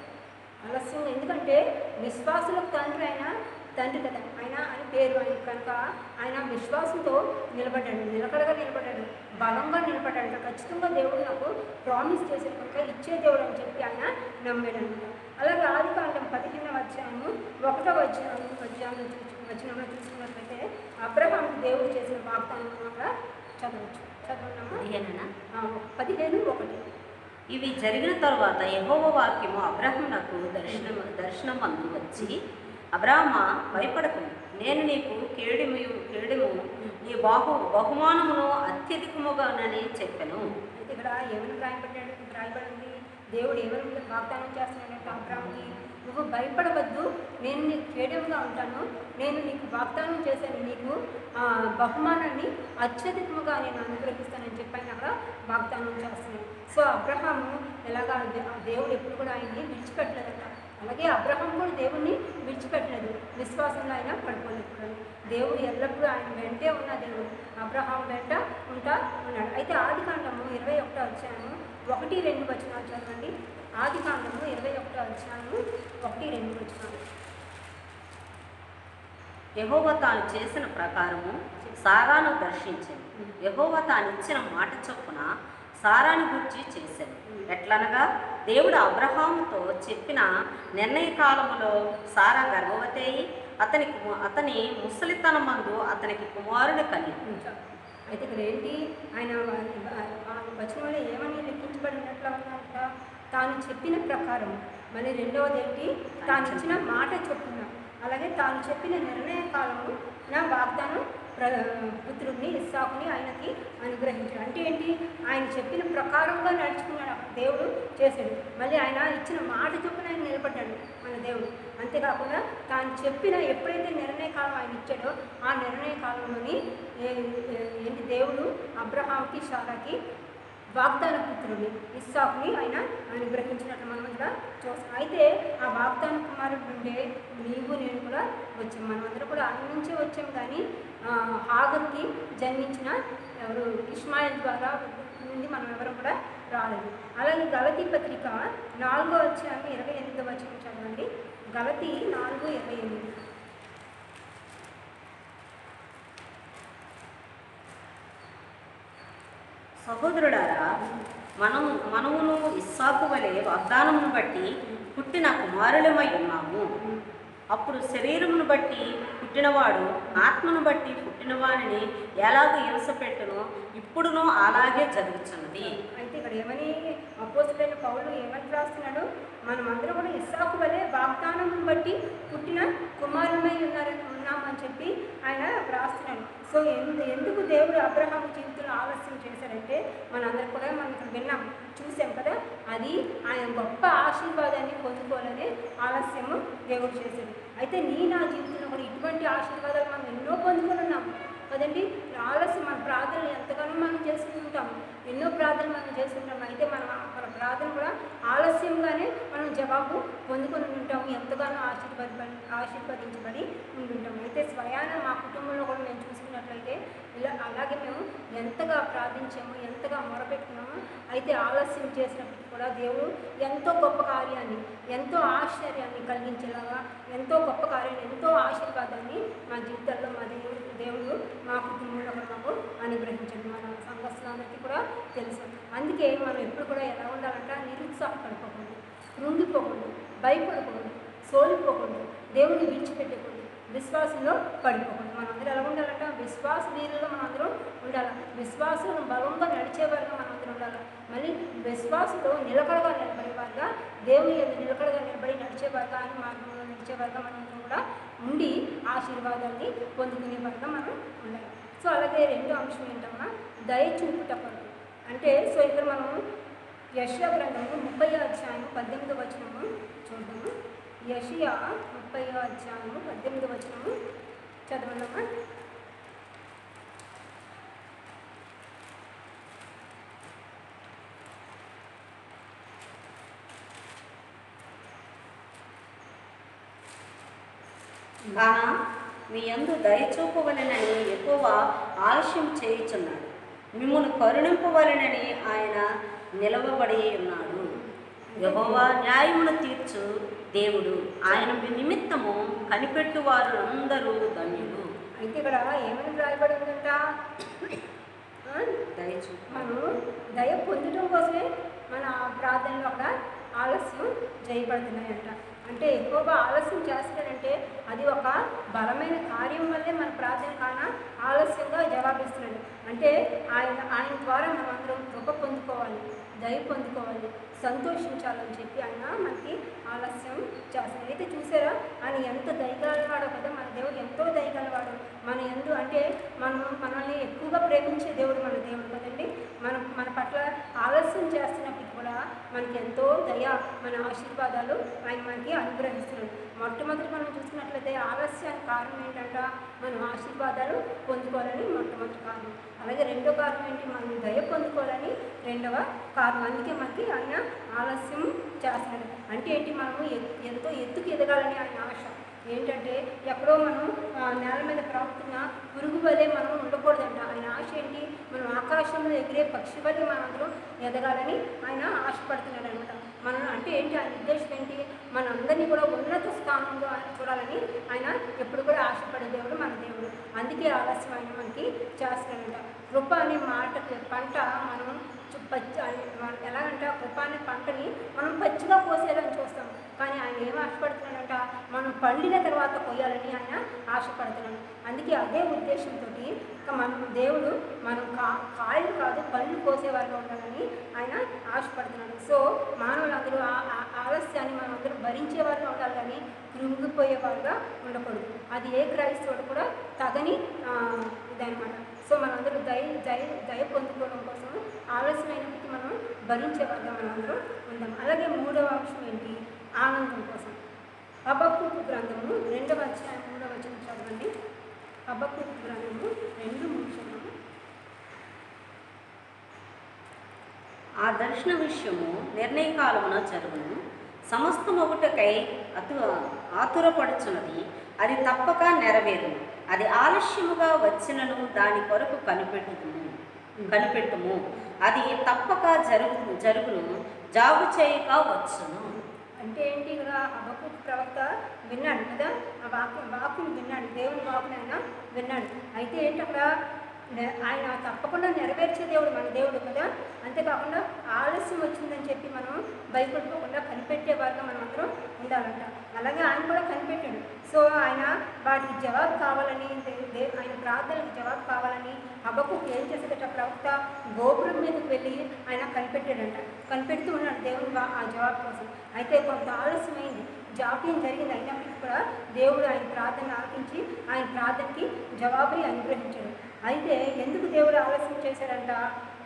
ఆలస్యం ఎందుకంటే విశ్వాసులకు తండ్రి కదా ఆయన అని పేరు. ఆయన కనుక ఆయన విశ్వాసంతో నిలబడ్డాడు, నిలకడగా నిలబడ్డాడు, బలంగా నిలబడ్డాడు. ఖచ్చితంగా దేవుడు నాకు ప్రామిస్ చేసే కనుక ఇచ్చే దేవుడు అని చెప్పి ఆయన నమ్మాడనమాట. అలాగే ఆదికాండం 15వ అధ్యాయము 1వ వచనంలో చూసుకున్నట్లయితే అబ్రహాము దేవుడు చేసిన వాగ్దానం కూడా చదువున్నామా. 15:1. ఇవి జరిగిన తరువాత యెహోవా వాక్యము అబ్రహామునకు దర్శనమందు వచ్చి, అబ్రామా భయపడకు, నేను నీకు కేడెము నీ బహుమానమును అత్యధికముగానని చెప్పాను. అయితే ఇక్కడ ఎవరు రాయబడింది, దేవుడు ఎవరు వాగ్దానం చేస్తున్నాడంటే అబ్రాముకి, నువ్వు భయపడవద్దు, నేను నీకు కేడెముగా ఉంటాను, నేను నీకు వాగ్దానం చేశాను, నీకు బహుమానాన్ని అత్యధికముగా నేను అనుగ్రహిస్తానని చెప్పాను అక్కడ వాగ్దానం చేస్తున్నాను. సో అబ్రహాము ఎలాగా దేవుడు ఎప్పుడు కూడా ఆయన్ని విడిచిపెట్టలేదట. అలాగే అబ్రహాం కూడా దేవుణ్ణి విడిచిపెట్టలేదు, విశ్వాసంలో ఆయన పడిపోలేదు. దేవుడు ఎల్లప్పుడూ ఆయన వెంటే ఉన్న దేవుడు, అబ్రహాం వెంట ఉన్నాడు. అయితే ఆదికాండము 21వ అధ్యాయము 1-2 వచనాలు చదవండి. ఆదికాండము 21వ అధ్యాయము 1-2 వచనాలు. యెహోవా తాను చేసిన ప్రకారము సారాను దర్శించింది. యెహోవా తాను ఇచ్చిన మాట చొప్పున సారాను గూర్చి చేశాను. ఎట్లనగా దేవుడు అబ్రహాముతో చెప్పిన నిర్ణయ కాలములో సారా గర్భవతి అయి అతని ముసలితనమందు అతనికి కుమారుని కలిగి. అయితే ఇక్కడ ఏంటి, ఆయన వచనంలో ఏమని లెక్కించబడినట్లు ఉన్నంట, తాను చెప్పిన ప్రకారం. మళ్ళీ రెండవది ఏంటి, తాను ఇచ్చిన మాట చొప్పున, అలాగే తాను చెప్పిన నిర్ణయ కాలము నా వాగ్దానం పుత్రుడిని ఇస్సాకుని ఆయనకి అనుగ్రహించాడు. అంటే ఏంటి, ఆయన చెప్పిన ప్రకారంగా నడుచుకున్నాడు దేవుడు చేశాడు. మళ్ళీ ఆయన ఇచ్చిన మాట చొప్పున ఆయన నిలబడ్డాడు మన దేవుడు. అంతేకాకుండా తాను చెప్పిన ఎప్పుడైతే నిర్ణయ కాలం ఆయన ఇచ్చాడో ఆ నిర్ణయ కాలంలోని ఏంటి దేవుడు అబ్రహాంకి సారాకి వాగ్దాన పుత్రుడిని ఇస్సాకుని ఆయన అనుగ్రహించినట్లు మనం కూడా చూస్తాం. అయితే ఆ వాగ్దాన కుమారుడు నుండే నీవు నేను కూడా వచ్చాం. మనమందరం కూడా ఆయన నుంచే వచ్చాం. కానీ హాగర్కి జన్మించిన ఎవరు ఇష్మాయిల్ ద్వారా నుండి మనం ఎవరు కూడా రాలేదు. అలాగే గలతీ పత్రిక 4వ అధ్యాయం 28వ వచనం చదవండి. గలతీ 4:28. సహోదరుడారా, మనమును ఇస్సాకు వలె వాగ్దానమును బట్టి పుట్టిన కుమారులమై ఉన్నాము. అప్పుడు శరీరమును బట్టి పుట్టినవాడు ఆత్మను బట్టి పుట్టినవాడిని ఎలాగ హింసపెట్టునో ఇప్పుడునో అలాగే జరుగుతున్నది. అయితే ఇక్కడ ఏమని అపోస్తలుడైన పౌలు ఏమని రాస్తున్నాడు, మనమందరం కూడా ఇస్సాకు వలె వాగ్దానమును బట్టి పుట్టిన కుమారులమై ఉన్నామని చెప్పి ఆయన రాస్తున్నాడు. సో ఎందుకు దేవుడు అబ్రహాము జీవితంలో ఆలస్యం చేశాడంటే, మనందరం కూడా మనం విన్నాం, చూసాం కదా, అది ఆయన గొప్ప ఆశీర్వాదాన్ని పొందుకోవాలని ఆలస్యము దేవుడు చేశాడు. అయితే నా జీవితంలో కూడా ఇటువంటి ఆశీర్వాదాలు మనం ఎన్నో పొందుకొని ఉన్నాం కదండి. ఆలస్యం మన ప్రార్థనలు ఎంతగానో మనం చేసుకుంటాం, ఎన్నో ప్రార్థనలు మనం చేసుకుంటాం. అయితే మన ప్రార్థన కూడా ఆలస్యంగానే మనం జవాబు పొందుకొని ఉంటాము, ఎంతగానో ఆశీర్వదించబడి ఉంటుంటాం. అయితే స్వయాన మా కుటుంబంలో కూడా మేము చూసుకున్నట్లయితే అలాగే మేము ఎంతగా ప్రార్థించాము, ఎంతగా మొరపెట్టుకున్నాము. అయితే ఆలస్యం చేసినప్పటికీ కూడా దేవుడు ఎంతో గొప్ప కార్యాన్ని, ఎంతో ఆశ్చర్యాన్ని కలిగించేలాగా ఎంతో గొప్ప కార్యాన్ని, ఎంతో ఆశీర్వాదాన్ని మా జీవితాల్లో మా దేవుడు మా కుటుంబంలో కూడా మాకు అనుగ్రహించండి. మన సంఘస్థులందరికీ కూడా తెలుసు. అందుకే మనం ఎప్పుడు కూడా ఎలా ఉండాలంటే నిరుత్సాహపడిపోకూడదు, కృంగిపోకూడదు, భయపడకూడదు, సోలిపోకూడదు, దేవుని విడిచిపెట్టకూడదు, విశ్వాసంలో పడిపోకూడదు. మనం అందరూ ఎలా ఉండాలంటే విశ్వాస వీరుల్లో మనం అందరం ఉండాలి. విశ్వాసం బలంగా నడిచేవారుగా మనం అందరం ఉండాలి. మళ్ళీ విశ్వాసంలో నిలకడగా నిలబడేవారుగా, దేవుని నిలకడగా నిలబడి నడిచేవారుగా, ఆయన మార్గంలో నడిచేవారుగా మనం కూడా ఉండి ఆశీర్వాదాన్ని పొందుకునేవారుగా మనం ఉండాలి. సో అలాగే రెండో అంశం ఏంటమ్మా, దయ చూపుట కొరకు. అంటే సో ఇక్కడ మనం యెషయా గ్రంథము 30వ అధ్యాయం 18వ వచనము చూద్దాము. యెషయా 30వ అధ్యాయం 18వ వచనము చదవండమ్మా. కాన మీ యందు దయచూపవలెనని ఎక్కువ ఆలస్యం చేయుచున్నాడు, మిమ్మల్ని కరుణింపవలెనని ఆయన నిలవబడి ఉన్నాడు. యెహోవా న్యాయమును తీర్చు దేవుడు, ఆయన నిమిత్తము కనిపెట్టు వారు అందరూ ధన్యులు. అయితే ఇక్కడ ఏమని రాయబడి ఉందంట, దయచూపు. మనం దయ పొందడం కోసమే మన ప్రార్థనలో అక్కడ ఆలస్యం చేయబడుతున్నాయంట. అంటే ఎక్కువగా ఆలస్యం చేస్తాడంటే అది ఒక బలమైన కార్యం వల్లే మన ప్రార్థన కాన ఆలస్యంగా జవాబిస్తున్నాడు. అంటే ఆయన ద్వారా మనం అందరం కృప పొందుకోవాలి, దయ పొందుకోవాలి, సంతోషించాలని చెప్పి ఆయన మనకి ఆలస్యం చేస్తాడు. అయితే చూసారా, ఆయన ఎంత దయగలవాడో కదా, మన దేవుడు ఎంతో దయగలవాడు. మన ఎందు అంటే మనల్ని ఎక్కువగా ప్రేమించే దేవుడు మన దేవుడు కదండి. మన పట్ల ఆలస్యం చేస్తున్నప్పటికీ కూడా మనకి ఎంతో దయ, మన ఆశీర్వాదాలు ఆయన మనకి అనుగ్రహిస్తున్నాడు. మొట్టమొదటి మనం చూసుకున్నట్లయితే ఆలస్యానికి కారణం ఏంటంట, మనం ఆశీర్వాదాలు పొందుకోవాలని మొట్టమొదటి కారణం. అలాగే రెండో కారణం ఏంటి, మనం దయ పొందుకోవాలని రెండవ కారణం. అందుకే మనకి ఆయన ఆలస్యం చేస్తున్నాడు. అంటే ఏంటి, మనము ఎంతో ఎత్తుకు ఎదగాలని ఆయన ఆశ. ఏంటంటే ఎక్కడో మనం నేల మీద ప్రాపుతున్న పురుగు వలె మనం ఉండకూడదంట. ఆయన ఆశ ఏంటి, మనం ఆకాశంలో ఎగిరే పక్షి వలె మనందరం ఎదగాలని ఆయన ఆశపడుతున్నాడు అనమాట. మనం అంటే ఏంటి, ఆయన ఉద్దేశం ఏంటి, మనందరినీ కూడా ఉన్నత స్థానంలో ఆయన చూడాలని ఆయన ఎప్పుడు కూడా ఆశపడే దేవుడు మన దేవుడు. అందుకే ఆలస్యం ఆయన మనకి చేస్తున్నాడంట. కృప అనే మాటకి పంట మనం పచ్చి ఎలాగంటే ఆ కృపాన్ని పంటని మనం పచ్చిగా కోసేయాలని చూస్తాం. కానీ ఆయన ఏం ఆశపడుతున్నాడంట, మనం పండిన తర్వాత కొయ్యాలని ఆయన ఆశపడుతున్నాడు. అందుకే అదే ఉద్దేశంతో మనం దేవుడు మనం కాయలు కాదు పళ్ళు కోసేవారుగా ఉండాలని ఆయన ఆశపడుతున్నాడు. సో మానవులందరూ ఆలస్యాన్ని మనం అందరూ భరించేవారుగా ఉండాలి కానీ కృంగిపోయేవారుగా ఉండకూడదు. అది ఏ క్రైస్తవుడు కూడా తగని ఇదనమాట. సో మనందరూ దయ పొందుకోవడం కోసం ఆలస్యమైనప్పటికీ మనం భరించేవారుగా మనందరూ ఉందాం. అలాగే మూడవ అంశం ఏంటి, ఆనందం కోసం. హబక్కూకు గ్రంథము 2వ అధ్యాయం 3వ వచనం చదవండి. హబక్కూకు గ్రంథము 2:3. ఆ దర్శన విషయము నిర్ణయకాలమున జరుగును, సమస్తమొకటకై ఆతురపడుచున్నది, అది తప్పక నెరవేరును. అది ఆలస్యముగా వచ్చినను దాని కొరకు కనిపెట్టుము, అది తప్పక జరుగును, జాగు చేయక వచ్చును. అంటే ఏంటి, ఇక్కడ హబక్కూకు ప్రవక్త విన్నాడు కదా, ఆ వాక్కుని విన్నాడు, దేవుని వాక్కుని ఆయన విన్నాడు. అయితే ఏంటి అక్కడ ఆయన తప్పకుండా నెరవేర్చే దేవుడు మన దేవుడు కదా. అంతేకాకుండా ఆలస్యం వచ్చిందని చెప్పి మనం భయపడిపోకుండా కనిపెట్టేవారుగా మనం అందరం ఉండాలంట. అలాగే ఆయన కూడా కనిపెట్టాడు. సో ఆయన వాటికి జవాబు కావాలని, ఆయన ప్రార్థనలకు జవాబు కావాలని హబక్కూకు ఏం చేసేదట, ప్రవక్త గోపురం మీదకి వెళ్ళి ఆయన కనిపెట్టాడంట. కనిపెడుతూ ఉన్నాడు దేవుని ఆ జవాబు కోసం. అయితే కొంత ఆలస్యమైంది, జాప్యం జరిగింది. అయినప్పటికీ కూడా దేవుడు ఆయన ప్రార్థన ఆలకించి ఆయన ప్రార్థనకి జవాబుని అనుగ్రహించాడు. అయితే ఎందుకు దేవుడు ఆలస్యం చేశాడంట,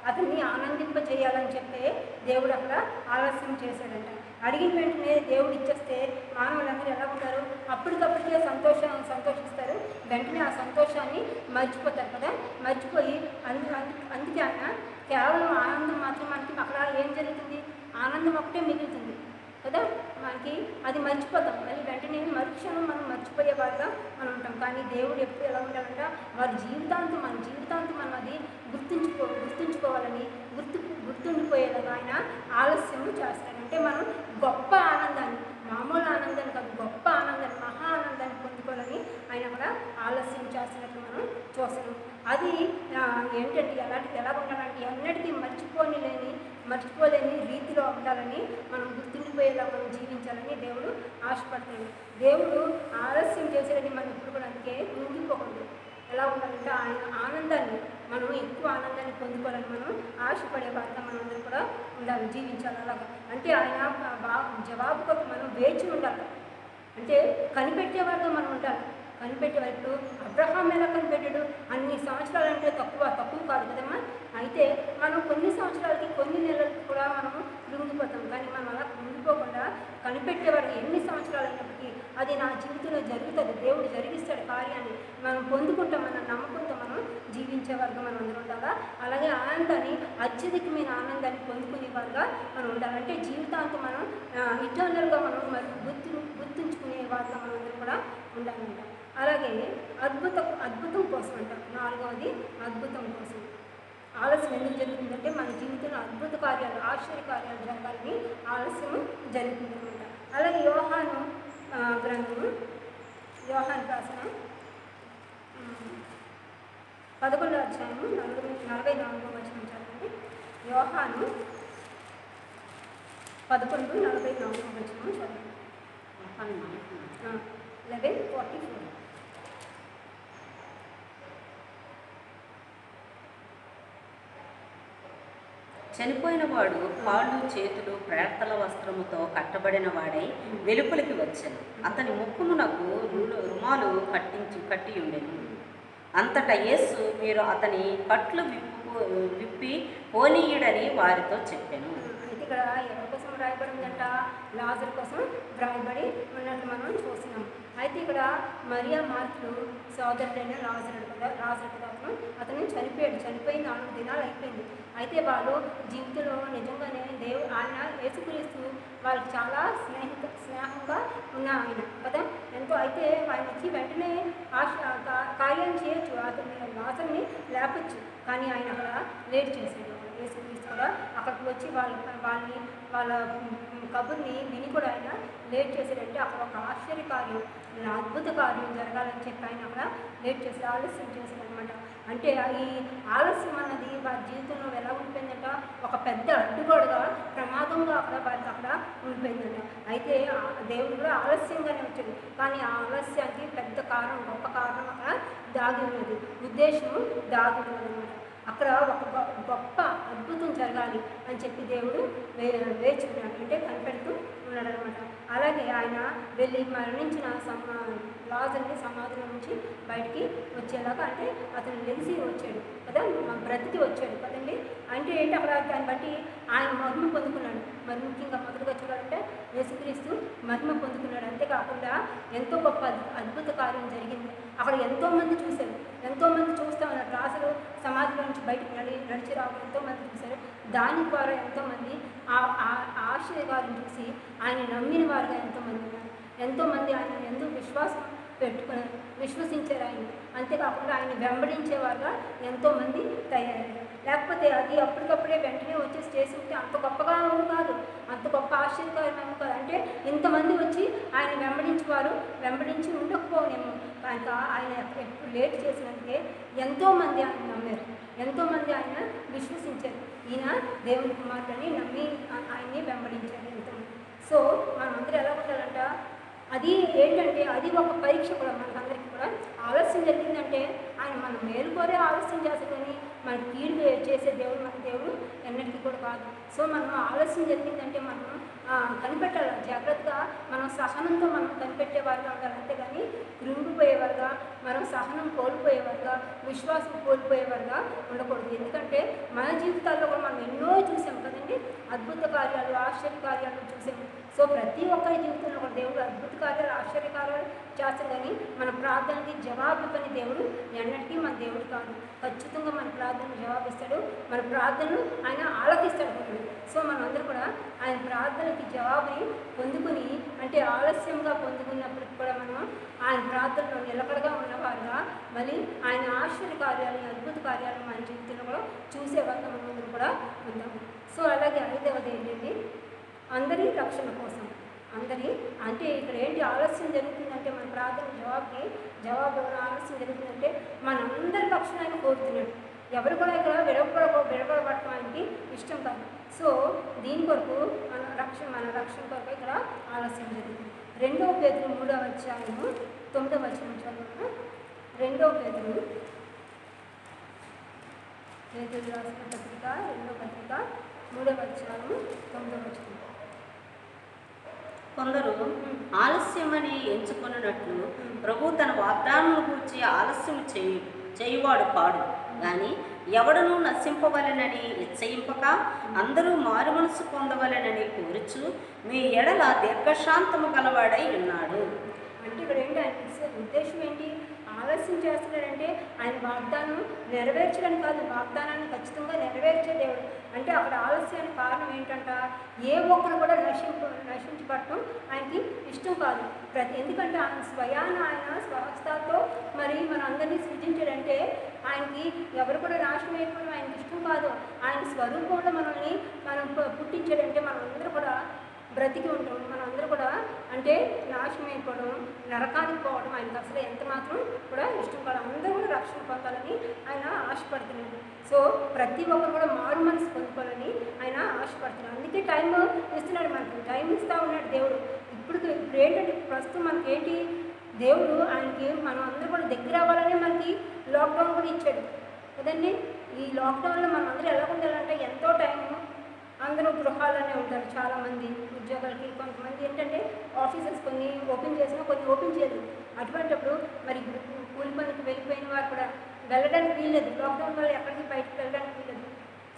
అతన్ని ఆనందింపజేయాలని చెప్పే దేవుడు అక్కడ ఆలస్యం చేశాడంట. అడిగిన వెంటనే దేవుడు ఇచ్చేస్తే మానవులందరూ ఎలా ఉంటారు, అప్పటికప్పటికే సంతోషిస్తారు, వెంటనే ఆ సంతోషాన్ని మర్చిపోతారు కదా. మర్చిపోయి అందుకే ఆయన కేవలం ఆనందం మాత్రం మనకి అక్కడ ఏం జరుగుతుంది, ఆనందం ఒకటే మిగులుతుంది కదా మనకి, అది మర్చిపోతాం. మళ్ళీ వెంటనే మరుక్షణం మనం మర్చిపోయే వారుగా మనం ఉంటాం. కానీ దేవుడు ఎప్పుడు ఎలా ఉండాలంట, వారి జీవితాంతం మనం అది గుర్తుంచుకోవాలని, గుర్తుండిపోయేలాగా ఆయన ఆలస్యం చేస్తాడు. అంటే మనం గొప్ప ఆనందాన్ని, మామూలు ఆనందాన్ని కాదు, గొప్ప ఆనందాన్ని, మహా ఆనందాన్ని పొందుకోవాలని ఆయన కూడా ఆలస్యం చేస్తున్నట్లు మనం చూస్తున్నాం. అది ఏంటంటే ఎలా ఉండాలంటే ఎన్నటికీ మర్చిపోలేని రీతిలో ఉండాలని, మనం గుర్తుండిపోయేలా మనం జీవించాలని దేవుడు ఆశపడుతున్నాడు. దేవుడు ఆలస్యం చేసేది మనం ఎప్పుడు కూడా అందుకే కుంగిపోకూడదు. ఎలా ఉండాలంటే ఆయన ఆనందాన్ని, మనం ఎక్కువ ఆనందాన్ని పొందుకోవాలని మనం ఆశపడే వార్త మనందరూ కూడా ఉండాలి, జీవించాలి. అలాగా అంటే ఆయన జవాబు కొరకు మనం వేచి ఉండాలి. అంటే కనిపెట్టేవారుగా మనం ఉండాలి. కనిపెట్టేవారు అబ్రహాం ఎలా కనిపెట్టాడు, అన్ని సంవత్సరాలంటే తక్కువ కాదు కదమ్మా. అయితే మనం కొన్ని సంవత్సరాలకి, కొన్ని నెలలకి కూడా మనం కృంగిపోతాం. కానీ మనం అలా కృంగిపోకుండా కనిపెట్టేవారు ఎన్ని సంవత్సరాలు అయినప్పటికీ అది నా జీవితంలో జరుగుతుంది, దేవుడు జరిగిస్తాడు కార్యాన్ని, మనం పొందుకుంటాం అన్న నమ్మకంతో మనం జీవించేవారుగా మనం అందరూ ఉండాలా. అలాగే ఆనందాన్ని, అత్యధికమైన ఆనందాన్ని పొందుకునేవారుగా మనం ఉండాలంటే జీవితాంతం మనం ఇటర్నల్గా మనం గుర్తుంచుకునే వారుగా మనం అందరూ కూడా ఉండాలంట. అలాగే అద్భుతం కోసం అంట. 4వది అద్భుతం కోసం. ఆలస్యం ఎందుకు జరుగుతుందంటే మన జీవితంలో అద్భుత కార్యాలు, ఆశ్చర్య కార్యాలు జరగాలని ఆలస్యం జరుగుతుందన్నమాట. అలాగే యోహాను గ్రంథము, యోహాను రాసిన 11వ అధ్యాయము 44వ వచనం చదవండి. యోహాను 11:44 వచనం చదవండి. 11:44. చనిపోయిన వాడు కాళ్ళు చేతులు ప్రేతల వస్త్రముతో కట్టబడిన వాడై వెలుపలికి వచ్చాను. అతని ముఖమునకు రుమాలు కట్టి ఉండెను. అంతటా యేసు, మీరు అతని కట్లు విప్పి పోనీయుడని వారితో చెప్పాను. అయితే ఇక్కడ ఎవరి కోసం రాయబడిందంట, లాజరు కోసం రాయబడి ఉన్నట్టు మనం చూస్తున్నాం. అయితే ఇక్కడ మరియా మార్కులు సోదరుడైన లాజరు కదా, అతను చనిపోయి 4 దినాలు అయిపోయింది. అయితే వాళ్ళు జీవితంలో నిజంగానే ఆయన యేసుక్రీస్తు వాళ్ళకి చాలా స్నేహంగా ఉన్న ఆయన కదా ఎంతో. అయితే ఆయన వచ్చి వెంటనే కార్యం చేయొచ్చు, అతని లాజరుని లేపచ్చు. కానీ ఆయన అక్కడ లేట్ చేశాడు. యేసుక్రీస్తు కూడా అక్కడికి వచ్చి వాళ్ళ కబుర్ని విని కూడా ఆయన లేట్ చేశాడంటే అక్కడ ఒక ఆశ్చర్య కార్యం. ఇలా అద్భుత కార్యం జరగాలని చెప్పి ఆయన అక్కడ లేట్ చేసి ఆలస్యం చేశారు అనమాట. అంటే ఈ ఆలస్యం అన్నది వారి జీవితంలో ఎలా ఉండిపోయిందంట, ఒక పెద్ద అడ్డుగోడగా ప్రమాదంగా వారికి అక్కడ ఉండిపోయిందంట. అయితే దేవుడు కూడా ఆలస్యంగానే వచ్చాడు, కానీ ఆ ఆలస్యానికి పెద్ద కారణం, గొప్ప కారణం అక్కడ దాగి ఉన్నది, ఉద్దేశం దాగి ఉన్నది అనమాట. అక్కడ ఒక గొప్ప అద్భుతం జరగాలి అని చెప్పి దేవుడు వేచి ఉన్నాడు, అంటే కనిపెడుతూ ఉన్నాడు అనమాట. అలాగే ఆయన వెళ్ళి మరణించిన లాజర్ని సమాధిలో నుంచి బయటికి వచ్చేలాగా, అంటే అతను లెగిసి వచ్చాడు కదా, బ్రతికి వచ్చాడు కదండి. అంటే ఏంటి అక్కడ దాన్ని బట్టి ఆయన మహిమ పొందుకున్నాడు. మరి ముఖ్యంగా మొదలుగా చూడాలంటే యేసుక్రీస్తు మహిమ పొందుకున్నాడు. అంతేకాకుండా ఎంతో గొప్ప అద్భుత కార్యం జరిగింది. అక్కడ ఎంతోమంది చూశారు, ఎంతోమంది చూస్తూ ఉన్నారు. రాజులు సమాధిలో నుంచి బయటకు నడిచి రావడం ఎంతోమంది చూశారు. దాని ద్వారా ఎంతోమంది ఆశ్చర్యకాలను చూసి ఆయన నమ్మిన వారుగా ఎంతోమంది ఉన్నారు. ఎంతోమంది ఆయన ఎందుకు విశ్వాసం పెట్టుకున్నారు, విశ్వసించారు ఆయన. అంతేకాకుండా ఆయన వెంబడించేవారుగా ఎంతోమంది తయారయ్యారు. లేకపోతే అది అప్పటికప్పుడే వెంటనే వచ్చేసి చేసి ఉంటే అంత గొప్పగా కాదు, అంత గొప్ప ఆశ్చర్యకరమేమో కాదు. అంటే ఇంతమంది వచ్చి ఆయన వెంబడించి ఉండకపోనేమో, కనుక ఆయన ఎప్పుడు లేట్ చేసినందుకే ఎంతోమంది ఆయన నమ్మారు, ఎంతోమంది ఆయన విశ్వసించారు. ఈయన దేవుని కుమారుడిని నమ్మి ఆయన్ని వెంబడించారు ఎంతోమంది. సో మనం అందరూ ఎలా ఉండాలంట, అది ఏంటంటే అది ఒక పరీక్ష కూడా మనకందరికీ కూడా. ఆలస్యం జరిగిందంటే ఆయన మన మేలు కోరే ఆలస్యం చేస్తారు, కానీ మన కీడు చేసే దేవుడు మన దేవుడు ఎన్నటికీ కూడా కాదు. సో మనం ఆలస్యం జరిగిందంటే మనం కనిపెట్టాలి జాగ్రత్తగా, మనం సహనంతో మనం కనిపెట్టేవారుగా ఉండాలి. అంతేగాని కృంగిపోయేవారుగా, మనం సహనం కోల్పోయేవారుగా, విశ్వాసం కోల్పోయేవారుగా ఉండకూడదు. ఎందుకంటే మన జీవితాల్లో కూడా మనం ఎన్నో చూసాం కదండి, అద్భుత కార్యాలు, ఆశ్చర్య కార్యాలు చూసాము. సో ప్రతి ఒక్కరి జీవితంలో కూడా దేవుడు అద్భుత కార్యాలు, ఆశ్చర్యకార్యాలు చేస్తారు, కానీ మన ప్రార్థనకి జవాబు ఇవ్వని దేవుడు ఎన్నటికీ మన దేవుడు కాదు. ఖచ్చితంగా మన ప్రార్థనకు జవాబిస్తాడు, మన ప్రార్థనలు ఆయన ఆలకిస్తాడు. సో మనందరూ కూడా ఆయన ప్రార్థనకి జవాబుని పొందుకుని, అంటే ఆలస్యంగా పొందుకున్నప్పటికి కూడా మనం ఆయన ప్రార్థనలో నిలకడగా ఉన్నవారుగా, మళ్ళీ ఆయన ఆశ్చర్య కార్యాలు, అద్భుత కార్యాలు మన జీవితంలో కూడా చూసేవారుగా మనందరూ కూడా ఉందాం. సో అలాగే 5వది ఏంటంటే అందరి రక్షణ కోసం. అంటే ఇక్కడ ఏంటి ఆలస్యం జరుగుతుందంటే, మన ప్రార్థన జవాబు ఆలస్యం జరుగుతుందంటే మనందరి రక్షణ ఆయన కోరుతున్నాడు. ఎవరు కూడా ఇక్కడ విడవబడటానికి ఇష్టం కాదు. సో దీని కొరకు మన రక్షణ కొరకు ఇక్కడ ఆలస్యం జరుగుతుంది. 2 పేతురు 3వ అధ్యాయము 9వ వచనం చదువుతాం. 2 పేతురు రాసిన పత్రిక 2వ పత్రిక 3వ అధ్యాయము 9వ వచనం. కొందరు ఆలస్యమని ఎంచుకున్నట్లు ప్రభు తన వాగ్దానం గురించి ఆలస్యం చేయువాడు కాడు, కానీ ఎవడనూ నశింపవలెనని నిశ్చయింపక అందరూ మారు మనసు పొందవలెనని కోరుచు మీ ఎడల దీర్ఘశాంతము గలవాడై ఉన్నాడు. అంటే ఇక్కడ ఏంటి ఆయన ఉద్దేశం ఏంటి? ఆలస్యం చేస్తున్నాడంటే ఆయన వాగ్దానం నెరవేర్చడానికి కాదు, వాగ్దానాన్ని ఖచ్చితంగా నెరవేర్చే దేవుడు. అంటే అక్కడ ఆలస్యానికి కారణం ఏంటంట, ఏ ఒక్కరు కూడా నశించబడటం ఆయనకి ఇష్టం కాదు. ఎందుకంటే ఆయన ఆయన స్వహస్తాలతో మరి మన అందరినీ సృజించాడంటే ఆయనకి ఎవరు కూడా నాశనం అయిపోవడం ఆయనకి ఇష్టం కాదు. ఆయన స్వరూపంలో మనల్ని పుట్టించాడంటే మనం అందరూ కూడా బ్రతికి ఉంటాం, మనందరూ కూడా అంటే నాశనం అయిపోవడం, నరకానికి పోవడం ఆయనకు అసలు ఎంత మాత్రం కూడా ఇష్టం కాదు. అందరూ కూడా రక్షణ పొందాలని ఆయన ఆశపడుతున్నాడు. సో ప్రతి ఒక్కరు కూడా మారు మనసు పొందుకోవాలని ఆయన ఆశపడుతున్నాడు. అందుకే టైం ఇస్తున్నాడు, మనకి టైం ఇస్తూ ఉన్నాడు దేవుడు. ఇప్పుడు ఏంటంటే ప్రస్తుతం మనకి ఏంటి, దేవుడు ఆయనకి మనం అందరూ కూడా దగ్గర అవ్వాలని మనకి లాక్డౌన్ కూడా ఇచ్చాడు కదండి. ఈ లాక్డౌన్లో మనం అందరూ ఎలా ఉండాలంటే ఎంతో టైము, అందరూ గృహాల్లోనే ఉంటారు. చాలామంది ఉద్యోగాలకి, కొంతమంది ఏంటంటే ఆఫీసెస్ కొన్ని ఓపెన్ చేసినా కొన్ని ఓపెన్ చేయలేదు. అటువంటిప్పుడు మరి కూలి పనికి వెళ్ళిపోయిన వారు కూడా వెళ్ళడానికి వీల్లేదు, లాక్డౌన్ వల్ల ఎక్కడికి బయటకు వెళ్ళడానికి వీల్లేదు.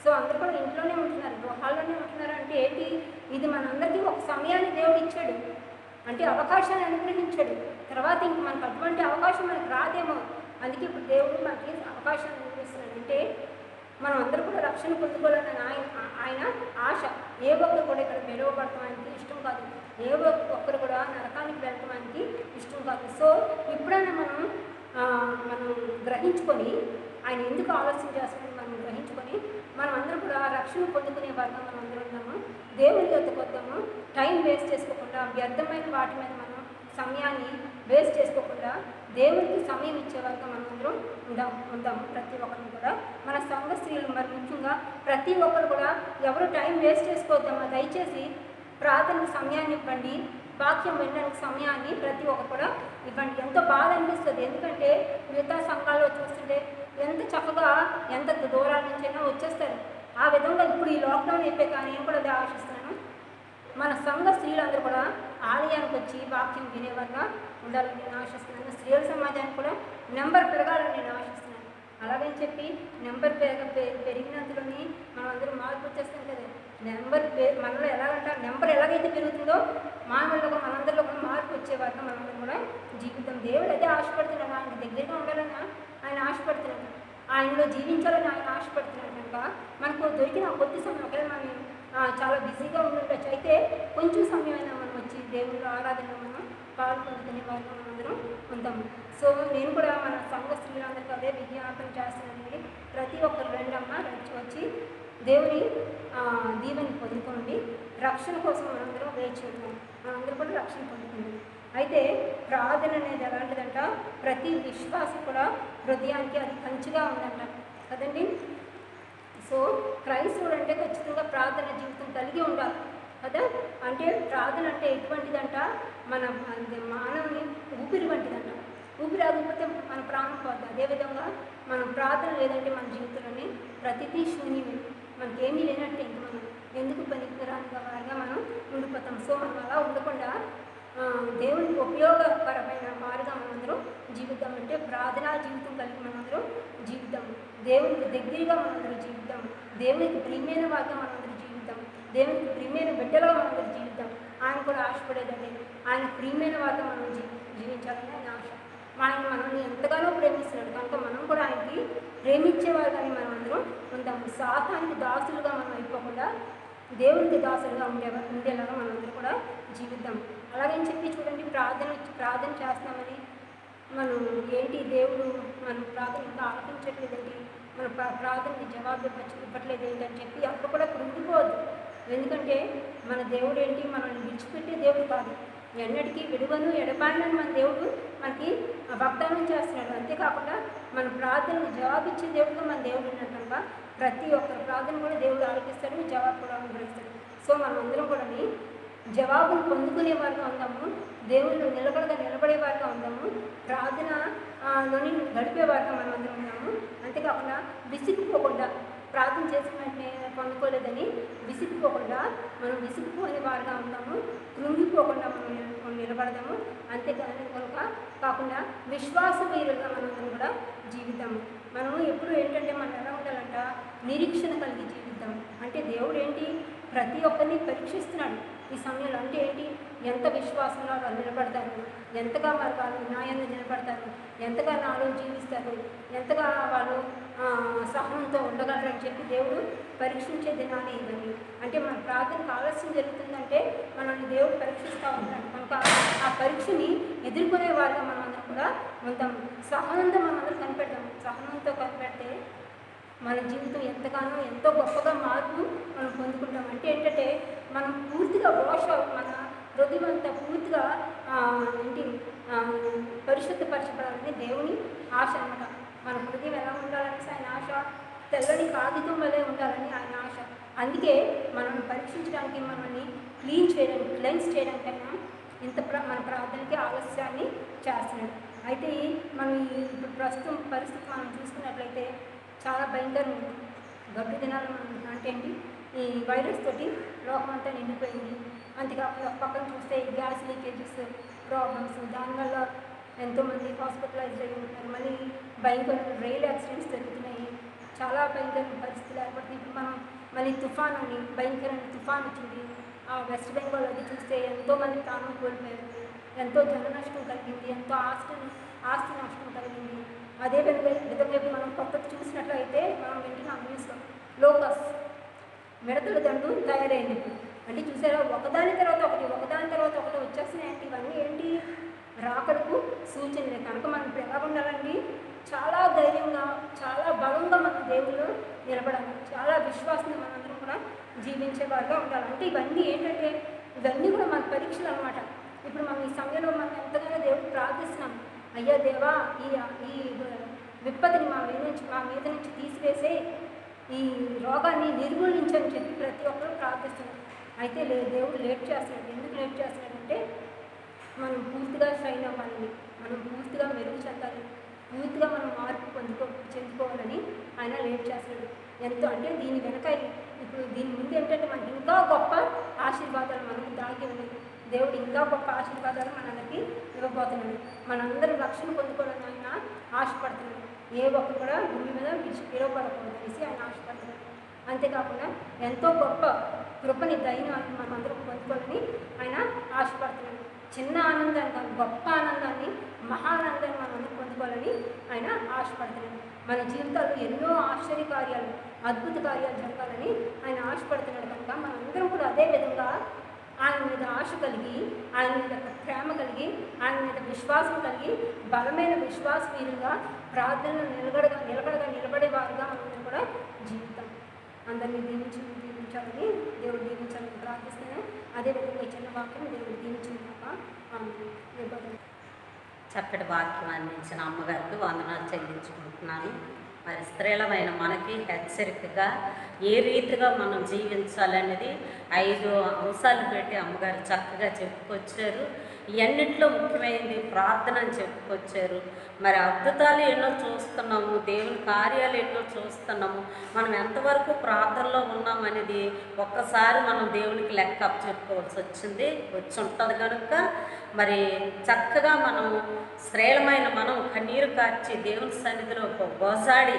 సో అందరూ కూడా ఇంట్లోనే ఉంటున్నారు, గృహాల్లోనే ఉంటున్నారు. అంటే ఏంటి, ఇది మనందరికీ ఒక సమయాన్ని దేవుడు ఇచ్చాడు, అంటే అవకాశాన్ని అనుగ్రహించాడు. తర్వాత ఇంక మనకు అటువంటి అవకాశం మనకు రాదేమో, అందుకే ఇప్పుడు దేవుడు మనకి అవకాశాన్ని అనుగ్రహిస్తున్నాడు. అంటే మనం అందరూ కూడా రక్షణ పొందుకోవాలని ఆయన ఆశ. ఏ ఒక్కరు కూడా ఇక్కడ విడవబడటానికి ఇష్టం కాదు, ఏ ఒక్కరు కూడా నరకానికి వెళ్ళటానికి ఇష్టం కాదు. సో ఇప్పుడైనా మనం గ్రహించుకొని ఆయన ఎందుకు ఆలస్యం చేస్తుందని మనం గ్రహించుకొని మనం అందరూ కూడా రక్షణ పొందుకునే వారిగా మనం అందరూ ఉన్నాము. దేవుని యొద్దకు వద్దాము, టైం వేస్ట్ చేసుకోకుండా వ్యర్థమైన వాటి మీద మనం సమయాన్ని వేస్ట్ చేసుకోకుండా దేవునికి సమయం ఇచ్చేవారుగా మనం అందరం ఉందాము. ప్రతి ఒక్కరు కూడా మన సంఘ స్త్రీలు మరి ముఖ్యంగా ప్రతి ఒక్కరు కూడా ఎవరు టైం వేస్ట్ చేసుకోవద్దమ్మా. దయచేసి ప్రార్థనకు సమయాన్ని ఇవ్వండి, వాక్యం వినడానికి సమయాన్ని ప్రతి ఒక్కరు కూడా ఇవ్వండి. ఎంతో బాధ అనిపిస్తుంది, ఎందుకంటే మిగతా సంఘాల్లో చూస్తుంటే ఎంత చక్కగా ఎంత దూరాల నుంచైనా వచ్చేస్తారు. ఆ విధంగా ఇప్పుడు ఈ లాక్డౌన్ అయిపోయాక నేను కూడా అదే ఆశిస్తున్నాను, మన సంఘ స్త్రీలందరూ కూడా ఆలయానికి వచ్చి వాక్యం వినేవారుగా ఉండాలని నేను ఆశిస్తున్నాను. స్త్రీల సమాజానికి కూడా నెంబర్ పెరగాలని నేను ఆశిస్తున్నాను. అలాగని చెప్పి నెంబర్ పెరిగినంతలోని మనం అందరం మార్పు వచ్చేస్తాం కదా. మనలో ఎలాగంటే నెంబర్ ఎలాగైతే పెరుగుతుందో మానవుల్లో మనందరిలో కూడా మార్పు వచ్చేవారుగా మనందరం కూడా జీవితం. దేవుడు అదే ఆశపడుతున్నాడు, ఆయన దగ్గరగా ఉండాలని ఆయన ఆశపడుతున్నాడు, ఆయనలో జీవించాలని ఆయన ఆశపడుతున్నాడు. కనుక మనకు దొరికిన కొద్ది సమయం ఒకవేళ మనం చాలా బిజీగా ఉండొచ్చు, అయితే కొంచెం సమయం అయినా మనం వచ్చి దేవుళ్ళ ఆరాధనలో మనం పాల్పొందుకునే వారిగా మనం అందరం ఉంటాము. సో నేను కూడా మన సంఘ స్త్రీలందరికీ అదే విజ్ఞాపన చేస్తున్నానండి. ప్రతి ఒక్కరు రెండమ్మ వచ్చి దేవుని దీవెని పొందుకోండి. రక్షణ కోసం మనందరం వేచి ఉన్నాం, మనందరూ కూడా రక్షణ పొందుకుంది. అయితే ప్రార్థన అనేది ఎలాంటిదంట, ప్రతి విశ్వాసం కూడా హృదయానికి అది కంచిగా ఉందంట కదండి. సో క్రైస్తవుడు అంటే ఖచ్చితంగా ప్రార్థన జీవితం కలిగి ఉండాలి కదా. అంటే ప్రార్థన అంటే ఎటువంటిదంట, మన మానవుని ఊపిరి వంటిదంట. ఊపిరి ఆగిపోతే మన ప్రాణం పోతుంది. అదేవిధంగా మనం ప్రార్థన లేదంటే మన జీవితంలోని ప్రతిదీ శూన్యమే, మనకేమీ లేనట్టే. ఇంక మనం ఎందుకు పనికిరానిగా వారిగా మనం ఉండిపోతాం. సో మనం అలా ఉండకుండా దేవునికి ఉపయోగకరమైన వారుగా మనందరం జీవితం అంటే ప్రార్థనా జీవితం కలిగి మనందరం జీవితం, దేవునికి దగ్గరగా మనందరం జీవితం, దేవునికి ప్రియమైన వారిగా మనందరం జీవితం, దేవునికి ప్రియమైన బిడ్డలుగా మనందరం జీవితం. ఆయన కూడా ఆశపడేదండి, ఆయన ప్రియమైన వారిగా మనం జీవించాలని ఆయన ఆశ. ఆయన మనల్ని ఎంతగానో ప్రేమిస్తున్నాడు కనుక మనం కూడా ఆయనకి ప్రేమించేవారుగానే మనం అందరం ఉంటాము. సాతానికి దాసులుగా మనం అయిపోకుండా దేవునికి దాసులుగా ఉండేలాగా మనందరూ కూడా జీవిద్దాం. అలాగని చెప్పి చూడండి, ప్రార్థన చేస్తున్నామని మనం ఏంటి దేవుడు మనం ప్రార్థన ఇంకా ఆలకించట్లేదండి, మన ప్రార్థనకి జవాబు ఇవ్వట్లేదు ఏంటని చెప్పి అప్పుడు కూడా కృంగిపోవద్దు. ఎందుకంటే మన దేవుడు ఏంటి, మనల్ని విడిచిపెట్టే దేవుడు కాదు, ఎన్నటికీ విడువను ఎడబాయనని మన దేవుడు మనకి వాగ్దానం చేస్తున్నాడు. అంతేకాకుండా మన ప్రార్థనకు జవాబిచ్చే దేవుడుగా మన దేవుడు ఉన్నాడు కనుక ప్రతి ఒక్కరి ప్రార్థన కూడా దేవుడు ఆలకిస్తాడు, జవాబు కూడా అనుగ్రహిస్తాడు. సో మనం అందరం కూడా జవాబును పొందుకునే వారిగా ఉందాము, దేవుళ్ళు నిలబడే వారిగా ఉందాము, ప్రార్థనలోని గడిపే వారిగా మనం అందరం ఉన్నాము. అంతేకాకుండా విసిగిపోకుండా ప్రార్థన చేసిన వెంటనే పొందుకోలేదని విసిగిపోకుండా మనం విసిగిపోని వారిగా ఉందాము, కృంగిపోకుండా మనం నిలబడదాము. అంతేకాని కనుక కాకుండా విశ్వాస వీరులుగా మనం కూడా జీవితాము. మనము ఎప్పుడు ఏంటంటే మనం ఎలా ఉండాలంట, నిరీక్షణ కలిగి జీవితం. అంటే దేవుడు ఏంటి ప్రతి ఒక్కరిని పరీక్షిస్తున్నాడు ఈ సమయంలో. అంటే ఏంటి, ఎంత విశ్వాసంలో వాళ్ళు నిలబడతారు, ఎంతగా వాళ్ళు న్యాయంగా నిలబడతారు, ఎంతగా నాలో జీవిస్తారు, ఎంతగా వాళ్ళు సహనంతో ఉండగలరని చెప్పి దేవుడు పరీక్షించే దినాలే ఇవన్నీ. అంటే మన ప్రార్థనకు ఆలస్యం జరుగుతుందంటే మనల్ని దేవుడు పరీక్షిస్తూ ఉంటాడు కనుక ఆ పరీక్షని ఎదుర్కొనే వారిగా మనం అందరం కూడా ఉంటాం. సహనంతో మనం అందరూ కనిపెడతాం. సహనంతో కనిపెడితే మన జీవితం ఎంతగానో ఎంతో గొప్పగా మార్పు మనం పొందుకుంటాం. అంటే ఏంటంటే మనం పూర్తిగా మన హృదయం అంతా పూర్తిగా పరిశుద్ధపరచబడాలని దేవుని ఆశ అన్నమాట. మన హృదయం ఎలా ఉండాలని ఆయన ఆశ, తెల్లని కాగితం వల్లే ఉండాలని ఆయన ఆశ. అందుకే మనం పరీక్షించడానికి, మనల్ని క్లెన్స్ చేయడానికైనా మన ప్రార్థనకి ఆలస్యాన్ని చేస్తున్నాడు. అయితే మనం ఇప్పుడు ప్రస్తుతం పరిస్థితి మనం చూసుకున్నట్లయితే చాలా భయంకరంగా గడ్డు దినాలు మనం అంటే ఏంటి, ఈ వైరస్ తోటి లోకం అంతా నిండిపోయింది. అంతేకాకుండా పక్కన చూస్తే గ్యాస్ లీకేజెస్ ప్రాబ్లమ్స్, దానివల్ల ఎంతోమంది హాస్పిటలైజ్ అయ్యి ఉంటున్నారు. మళ్ళీ భయంకరమైన రైలు యాక్సిడెంట్స్ జరుగుతున్నాయి, చాలా భయంకరమైన పరిస్థితులు ఏర్పడుతుంది. ఇప్పుడు మనం మళ్ళీ తుఫాన్ అని భయంకరమైన తుఫాన్ వచ్చింది. ఆ వెస్ట్ బెంగాల్ అది చూస్తే ఎంతోమంది ప్రాణం కోల్పోయారు, ఎంతో జన నష్టం కలిగింది, ఎంతో ఆస్తి నష్టం కలిగింది. అదే విధంగా మనం కొత్తది చూసినట్లయితే మనం వింటున్నాం న్యూస్లో లోకస్ మిడతల దండు తయారైంది. అంటే చూసారా, ఒకదాని తర్వాత ఒకటి వచ్చేస్తున్నాయంటే ఇవన్నీ ఏంటి, రాకడకు సూచనలే. కనుక మనం ఇప్పుడు ఎలా ఉండాలండి, చాలా ధైర్యంగా చాలా బలంగా మన దేవుళ్ళు నిలబడాలి, చాలా విశ్వాసంగా మనందరం కూడా జీవించే వారిగా ఉండాలి. అంటే ఇవన్నీ ఏంటంటే ఇవన్నీ కూడా మన పరీక్షలు అనమాట. ఇప్పుడు మనం ఈ సమయంలో మనం ఎంతగానో దేవుడు ప్రార్థిస్తున్నాం, అయ్యా దేవా ఈ ఈ విపత్తిని మా మీద నుంచి తీసివేసే, ఈ రోగాన్ని నిర్మూలించని చెప్పి ప్రతి ఒక్కరూ ప్రార్థిస్తున్నారు. అయితే దేవుడు లేట్ చేస్తున్నాడు. ఎందుకు లేట్ చేస్తున్నాడంటే మనం పూర్తిగా స్ట్రైన్ అవ్వాలని, మనం పూర్తిగా మెరుగు చెందాలి, పూర్తిగా మనం మార్పు చెందుకోవాలని ఆయన లేట్ చేస్తున్నాడు. ఎంతో అంటే దీని వెనక ఇప్పుడు దీని ముందు ఏంటంటే మనకి ఇంకా గొప్ప ఆశీర్వాదాలు మనకు దాగి ఉన్నాయి. దేవుడు ఇంకా గొప్ప ఆశీర్వాదాలు మనందరికీ ఇవ్వబోతున్నాడు. మనందరం రక్షణ పొందుకోవాలని ఆయన ఆశపడుతున్నాడు. ఏ ఒక్కరు కూడా భూమి మీద విడవబడకూడదు అనేసి ఆయన ఆశపడుతున్నాడు. అంతేకాకుండా ఎంతో గొప్ప కృపని దయని మనమందరం పొందుకోవాలని ఆయన ఆశపడుతున్నాడు. చిన్న ఆనందాన్ని కాదు, గొప్ప ఆనందాన్ని, మహానందాన్ని మనమందరం పొందుకోవాలని ఆయన ఆశపడుతున్నాడు. మన జీవితాల్లో ఎన్నో ఆశ్చర్య కార్యాలు, అద్భుత కార్యాలు జరగాలని ఆయన ఆశపడుతున్నాడు. కనుక మనందరం కూడా అదే విధంగా ఆయన మీద ఆశ కలిగి, ఆయన మీద ప్రేమ కలిగి, ఆయన మీద విశ్వాసం కలిగి, బలమైన విశ్వాసవీరులుగా ప్రార్థనలు నిలబడేవారుగా మనందరం కూడా జీవితం. అందరినీ దీవించాలని దేవుడు దీవించాలని ప్రార్థిస్తున్నాను. అదేవిధంగా చిన్న వాక్యం దేవుడు దీవించినాక చక్కటి వాక్యం అందించిన అమ్మగారికి వందనాలు చెల్లించుకుంటున్నాను. మరి స్త్రీలమైన మనకి హెచ్చరికగా ఏ రీతిగా మనం జీవించాలనేది 5 అంశాలు పెట్టి అమ్మగారు చక్కగా చెప్పుకొచ్చారు. ఇవన్నిట్లో ముఖ్యమైనది ప్రార్థన అని చెప్పుకొచ్చారు. మరి అద్భుతాలు ఎన్నో చూస్తున్నాము, దేవుని కార్యాలు ఎన్నో చూస్తున్నాము. మనం ఎంతవరకు ప్రార్థనలో ఉన్నామనేది ఒక్కసారి మనం దేవునికి లెక్క చెప్పుకోవాల్సి వచ్చి ఉంటుంది. కనుక మరి చక్కగా మనం శ్రేలమైన మనం కన్నీరు కార్చి దేవుని సన్నిధిలో గోజాడి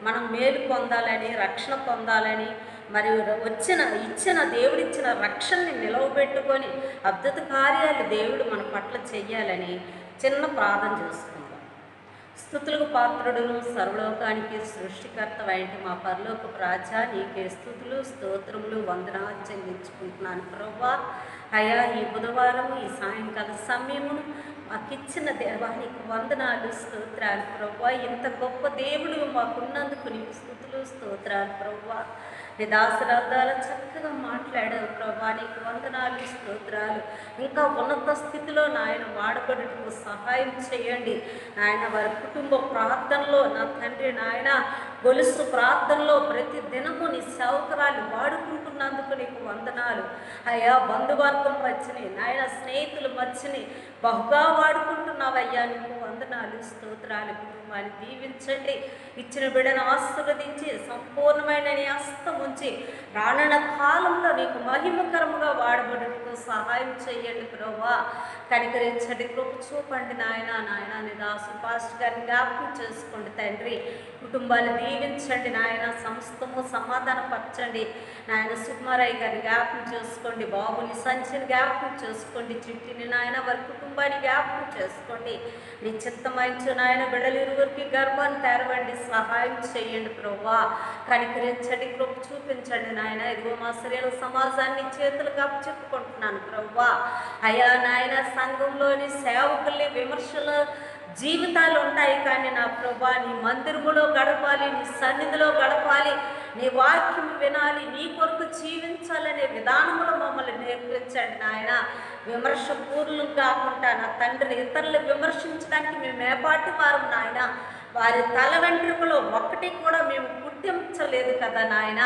మనం మేలు పొందాలని, రక్షణ పొందాలని, మరియు ఇచ్చిన దేవుడిచ్చిన రక్షణని నిలవబెట్టుకొని అద్భుత కార్యాలు దేవుడు మన పట్ల చెయ్యాలని చిన్న ప్రార్థన చేసుకుందాం. స్తుతులకు పాత్రుడును సర్వలోకానికి సృష్టికర్త వంటి మా పరలోకపు రాజా, నీకే స్తుతులు స్తోత్రములు వందనాలు చెల్లించుకుంటున్నాను ప్రభువా. అయా ఈ బుధవారం ఈ సాయంకాల సమయమును మాకిచ్చిన దేవానికి వందనాలు స్తోత్రాలు ప్రభువా. ఇంత గొప్ప దేవుడు మాకున్నందుకు నీకు స్తుతులు స్తోత్రాలు ప్రభువా. నీ దాసరాధాలు చక్కగా మాట్లాడావు ప్రభా, నీకు వందనాలు స్తోత్రాలు. ఇంకా ఉన్నత స్థితిలో నాయన వాడబడుటకు సహాయం చేయండి నాయన. వారి కుటుంబ ప్రార్థనలో నా తండ్రి నాయన గొలుసు ప్రార్థనలో ప్రతి దినము నీ సేవకురాలు వాడుకుంటున్నందుకు నీకు వందనాలు అయ్యా. బంధువర్గం మధ్యని నాయన స్నేహితుల మధ్యని బహుగా వాడుకుంటున్నావయ్యా, నీకు వందనాలు స్తోత్రాలు. కుటుంబాన్ని దీవించండి, ఇచ్చిన బిడ్డను ఆశీర్వదించి సంపూర్ణమైన నీ హస్తం ఉంచి రానున్న కాలంలో నీకు మహిమకరముగా వాడబడుటకు సహాయం చేయండి ప్రభువా. కనికరించండి, కృప చూపండి నాయన. నీ దాసు పాస్టర్ గారిని జ్ఞాపకం చేసుకోండి తండ్రి. కుటుంబాన్ని దీవించండి నాయన, సమస్తము సమాధానపరచండి నాయన. సుకుమారయ్య గారిని జ్ఞాపకం చేసుకోండి, బాబుని సంచిని జ్ఞాపకం చేసుకోండి, చిట్టిని నాయన వారి కుటుంబాన్ని జ్ఞాపకం చేసుకోండి. నీ చిత్తమైంచు నాయన. బిడ్డలు ఇరువురికి గర్భాన్ని తెరవండి, సహాయం చేయండి ప్రభువా. కనికరించండి, కృప చూపించండి నాయన. ఇదిగో మా శరీర సమాజాన్ని చేతులుగా చెప్పుకుంటున్నాను ప్రభువా. అయ్యా నాయన, సంఘంలోని సేవకుల్ని విమర్శలు జీవితాలు ఉంటాయి, కానీ నా ప్రభా నీ మందిరములో గడపాలి, నీ సన్నిధిలో గడపాలి, నీ వాక్యం వినాలి, నీ కొరకు జీవించాలనే విధానంలో మమ్మల్ని నేర్పించండి నాయన. విమర్శ పూర్లు కాకుండా నా తండ్రి ఇతరులు విమర్శించడానికి మేము ఏపాటి వారం నాయన. వారి తల వెంట్రుకలో ఒక్కటి కూడా మేము పుట్టించలేదు కదా నాయన.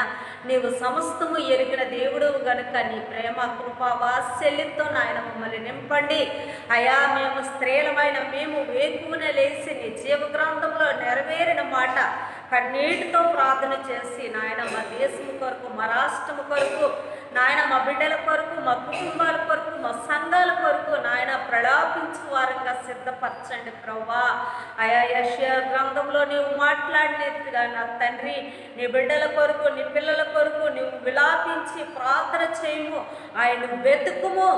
నీవు సమస్తము ఎరిగిన దేవుడు గనుక నీ ప్రేమ కృప వాత్సల్యంతో నాయన మమ్మల్ని నింపండి అయా. మేము స్త్రీలమైన మేము వేకువనే లేచి నీ జీవగ్రంథంలో నెరవేరిన మాట కన్నీటితో ప్రార్థన చేసి నాయన మా దేశం కొరకు, మా రాష్ట్రం కొరకు నాయన, మా బిడ్డల కొరకు, మా కుటుంబాల కొరకు, మా సంఘాల కొరకు నాయన ప్రలాపించు వారంగా సిద్ధపరచండి ప్రభువా. అయా యెషయా గ్రంథంలో నీవు మాట్లాడినట్టుగా నా తండ్రి నీ బిడ్డల కొరకు, నీ పిల్లల కొరకు నీవు విలాపించి ప్రార్థన చేయము, ఆయన వెతుకుము,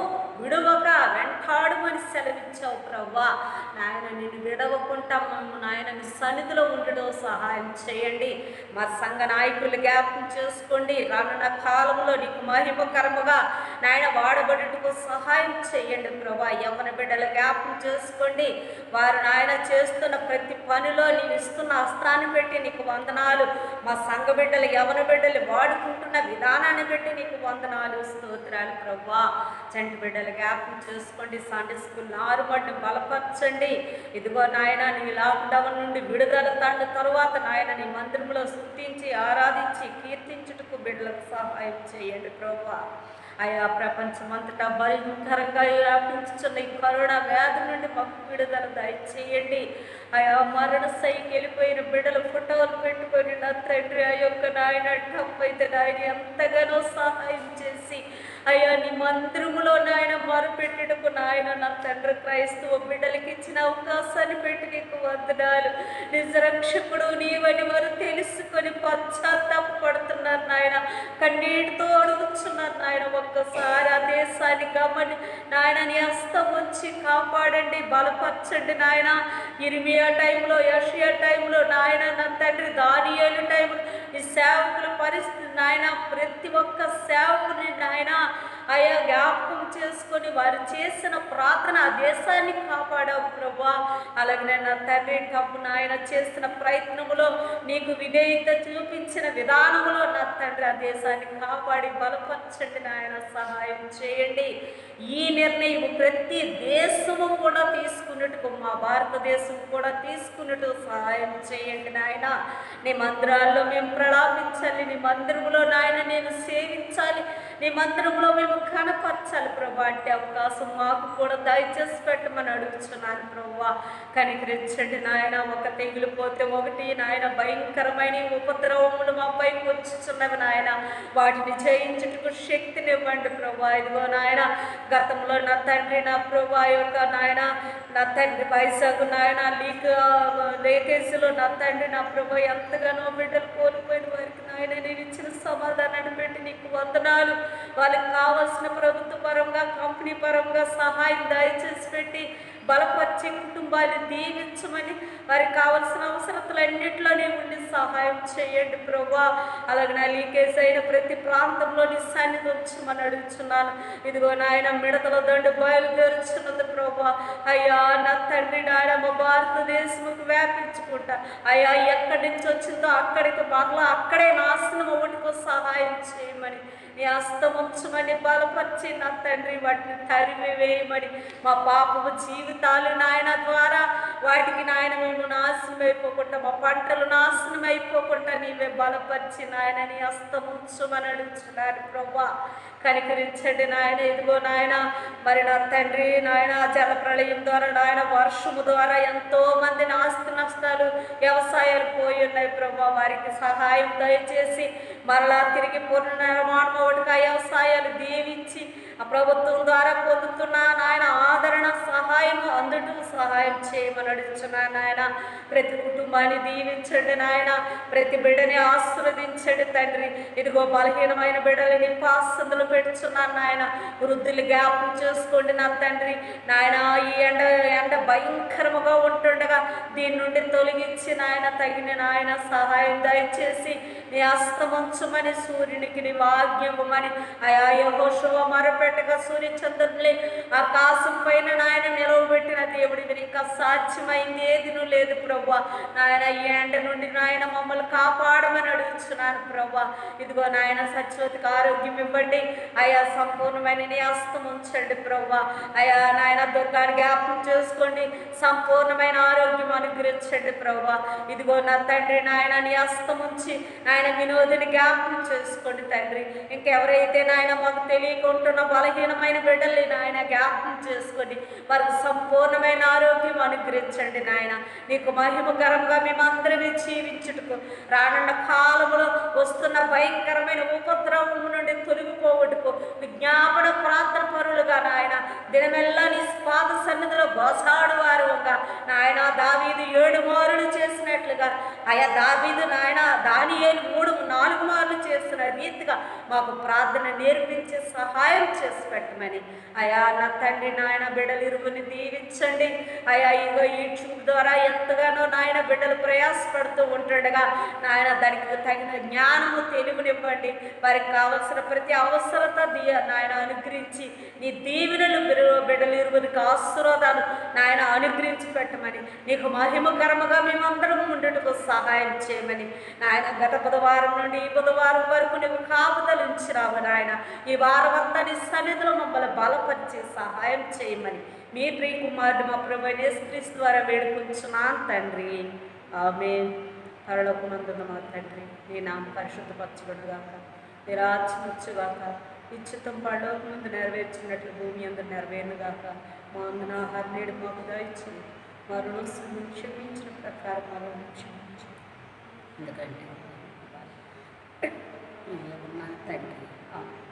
విడవక వెంటాడుమని సెలవిచ్చావు ప్రభువా. నాయన నిన్ను విడవకుండా మమ్ము నాయన నీ సన్నిధిలో ఉండడం సహాయం చేయండి. మా సంఘ నాయకులు జ్ఞాపకం చేసుకోండి. రానున్న కాలంలో నీకు మహిమకరముగా నాయన వాడబడుటకు సహాయం చేయండి ప్రభా. యవ్వన బిడ్డలు జ్ఞాపకం చేసుకోండి. వారు నాయన చేస్తున్న ప్రతి పనిలో నీవు ఇస్తున్న హస్తాన్ని పెట్టి నీకు వందనాలు. మా సంఘ బిడ్డలు యవన బిడ్డలు వాడుకుంటున్న విధానాన్ని బట్టి నీకు వందనాలు, స్తోత్రాలు ప్రభువా. చంటి బిడ్డలు జ్ఞాపకం చేసుకోండి, సండే స్కూల్ నారుబడిని బలపరచండి. ఇదిగో నాయన నీ లాక్డౌన్ నుండి విడుదల తరువాత నాయన నీ మందిరంలో స్తుతించి ఆరాధించి కీర్తించుటకు బిడ్డలకు సహాయం చేయండి ప్రభువా. ఆయా ప్రపంచమంతటా భయంకరంగా వ్యాపించుతున్న ఈ కరోనా వ్యాధి నుండి మాకు విడుదల దయచేయండి. ఆయా మరణ స్థాయికి వెళ్ళిపోయిన బిడ్డలు ఫోటోలు పెట్టుకొని నా తండ్రి ఆ యొక్క నాయన డబ్బైతే నాయన ఎంతగానో సహాయం చేసి అయ్యా నీ మందిరములో నాయన మొరపెట్టుటకు నాయన నా తండ్రి క్రైస్తవ బిడ్డలకి ఇచ్చిన అవకాశాన్ని పెట్టి నీకు వందనాలు. నిజ రక్షకుడు నీవని వారు తెలుసుకొని పశ్చాత్తాపడుతున్నారు నాయన, కన్నీటితో అడుగుతున్నారు నాయన. ఒక్కసారి ఆ దేశాన్ని గమని నాయన నీ హస్తం వచ్చి కాపాడండి, బలపరచండి నాయన. ఇర్మియా టైంలో, యెషయా టైంలో నాయన నా తండ్రి దానియేలు టైంలో ఈ సేవకుల పరిస్థితి నాయన, ప్రతి ఒక్క సేవకుని నాయన అయ్యా జ్ఞాపకం చేసుకొని వారు చేసిన ప్రార్థన ఆ దేశాన్ని కాపాడావు ప్రభా. అలాగే నా తండ్రి కప్పు నాయన చేసిన ప్రయత్నములో నీకు విధేయత చూపించిన విధానములో నా తండ్రి ఆ దేశాన్ని కాపాడి బలపరచండి నాయన, సహాయం చేయండి. ఈ నిర్ణయం ప్రతి దేశము కూడా తీసుకున్నట్టుకు, మా భారతదేశం కూడా తీసుకున్నట్టు సహాయం చేయండి నాయన. నీ మందిరాల్లో మేము ప్రలాపించాలి, నీ మందిరంలో నాయన నేను సేవించాలి, నీ మందిరంలో మేము కనపరచాలి ప్రభా. అంటే అవకాశం మాకు కూడా దయచేసి పెట్టమని అడుగుతున్నాను ప్రభా. కనికరించండి నాయన. ఒక తెగులు పోతే ఒకటి నాయన భయంకరమైన ఉపద్రవములు మా పైకి వచ్చుచున్నవి నాయన, వాటిని జయించుటకు శక్తినివ్వండి ప్రభా. ఇదిగో నాయన గతంలో నా తండ్రి నా ప్రభా యొక్క నాయన నా తండ్రి వైజాగ్ నాయన లీకేజీలో నా తండ్రి నా ప్రభా ఎంతగానో బిడ్డలు కోల్పోయిన వారికి నాయన నేను ఇచ్చిన సమాధానాన్ని పెట్టి నీకు వందనాలు. వాళ్ళకి కావాల్సిన ప్రభుత్వ పరంగా కంపెనీ పరంగా సహాయం దయచేసి పెట్టి బలపరిచి కుటుంబాన్ని దీవించమని, వారికి కావలసిన అవసరతలన్నింటిలోనే ఉండి సహాయం చేయండి ప్రభా. అలాగే నా లీకేజ్ అయిన ప్రతి ప్రాంతంలో నీ సన్నిధి ఉంచమని అడుగుతున్నాను. ఇదిగో నాయన మిడతల దండు బయలుదేరుచున్నది ప్రభా. అయ్యా నా తండ్రి నాయన మా భారతదేశముకు వ్యాపించుకుంటా అయ్యా ఎక్కడి నుంచి వచ్చిందో అక్కడికి మరలా అక్కడే నాశనం ఒకటికో సహాయం చేయమని, నీ హస్తం ఉంచమని బలపరిచి నా తండ్రి వాటిని తరిమి వేయమని, మా పాపము జీవితాలు నాయన ద్వారా వాటికి నాయన మేము నాశనం అయిపోకుండా, మా పంటలు నాశనం అయిపోకుండా నీవే బలపరిచి నాయన నీ హస్తం ఉంచమని అడుగుతున్నారు ప్రభా. కనికరించండి నాయన. ఇదిగో నాయన మరి నా తండ్రి నాయన జల ప్రళయం ద్వారా నాయన వర్షము ద్వారా ఎంతో మంది ఆస్తి నష్టాలు వ్యవసాయాలు పోయి ఉన్నాయి ప్రభా. వారికి సహాయం దయచేసి మరలా తిరిగి పునర్నిర్మాణం ఒకటిగా వ్యవసాయాలు దీవించి ఆ ప్రభుత్వం ద్వారా పొందుతున్న నాయన ఆదరణ సహాయం అందుటూ సహాయం చేయమని అడుగుతున్నాను నాయన. ప్రతి కుటుంబాన్ని దీవించండి నాయన, ప్రతి బిడ్డని ఆశీర్వదించండి తండ్రి. ఇదిగో బలహీనమైన బిడ్డలని పాసందులు పెడుతున్నాను నాయన. వృద్ధులు జ్ఞాపకం చేసుకోండి నా తండ్రి నాయన. ఈ ఎండ భయంకరముగా ఉంటుండగా దీని నుండి తొలగించి నాయన తగిన నాయన సహాయం దయచేసి నీ హస్తమంచమని, సూర్యునికి నీ వాగ్యమని అయా యెహోషువ మరపెట్టగా సూర్యచంద్రుని ఆకాశం పైన నాయన నిలవబెట్టిన దేవుడి ఇంకా సాధ్యమైంది ఏదినూ లేదు ప్రభా. నాయన ఈ ఎండ నుండి నాయన మమ్మల్ని కాపాడమని అడుగుతున్నాను ప్రభా. ఇదిగో నాయన సత్యవతికి ఆరోగ్యం ఇవ్వండి అయా, సంపూర్ణమైన నీ హస్తం ఉంచండి ప్రభా. అయా నాయన దుర్గాన్ని జ్ఞాపకం చేసుకోండి, సంపూర్ణమైన ఆరోగ్యం అనుగ్రహించండి ప్రభా. ఇదిగో నా తండ్రి నాయన నీ హస్తం ఉంచి నాయన వినోదిని జ్ఞాపకం చేసుకోండి తండ్రి. ఇంకెవరైతే నాయన మాకు తెలియకుంటున్న బలహీనమైన బిడ్డల్ని నాయన జ్ఞాపకం చేసుకోండి, వారికి సంపూర్ణమైన ఆరోగ్యం అనుగ్రహించండి నాయన. నీకు మహిమకరంగా మేమందరినీ జీవించుటకు రానున్న కాలంలో వస్తున్న భయంకరమైన ఉపద్రవం నుండి తొలగిపోవటకు విజ్ఞాపన ప్రార్థన పరులుగా నాయన దినమెల్లా నీ పాద సన్నిధిలో బోసాడువారుగా నాయన దావీదు 7 మారులు చేసినట్లుగా ఆయా దావీదు నాయన దానియేలు 3-4 మార్లు చేసిన రీతిగా మాకు ప్రార్థన నేర్పించి సహాయం చేసి పెట్టమని అయా నా తండ్రి నాయన బిడ్డలు ఇరువుని దీవించండి. అయా ఇగో యూట్యూబ్ ద్వారా ఎంతగానో నాయన నాయన బిడ్డలు ప్రయాసపడుతూ ఉంటుండగా నాయన దానికి తగిన జ్ఞానము తెలివినివ్వండి. వారికి కావలసిన ప్రతి అవసరత నాయన అనుగ్రహించి నీ దీవెనలు బిడ్డలు ఇరువురికి ఆశీర్వాదాలు నాయన అనుగ్రహించి పెట్టమని, నీకు మహిమకరముగా మేమందరం ఉండటకు సహాయం చేయమని నాయన, గత బుధవారం నుండి ఈ బుధవారం వరకు నువ్వు కాపుదలించిరావు నాయన. ఈ వారం అంతా నీ సన్నిధిలో మమ్మల్ని బలపరిచి సహాయం చేయమని మీ ప్రియ కుమారుడు మా ప్రభు యేసుక్రీస్తు ద్వారా వేడుకుంటున్నాను తండ్రి. ఆమేన్. పరలోకమందున్న మా తండ్రి, నీ నామం పరిశుద్ధపరచబడుగాక, నీ రాజ్యం వచ్చుగాక, నీ చిత్తం పరలోకం ముందు నెరవేర్చినట్లు భూమి అందు నెరవేరుగాక. మా అందున ఆహారం నేడు మాకు దయచేయి, మా రుణం క్షమించిన ప్రకారం మా రుణం క్షమించు, ఎందుకంటే నువ్వే ఉన్నా తండ్రి.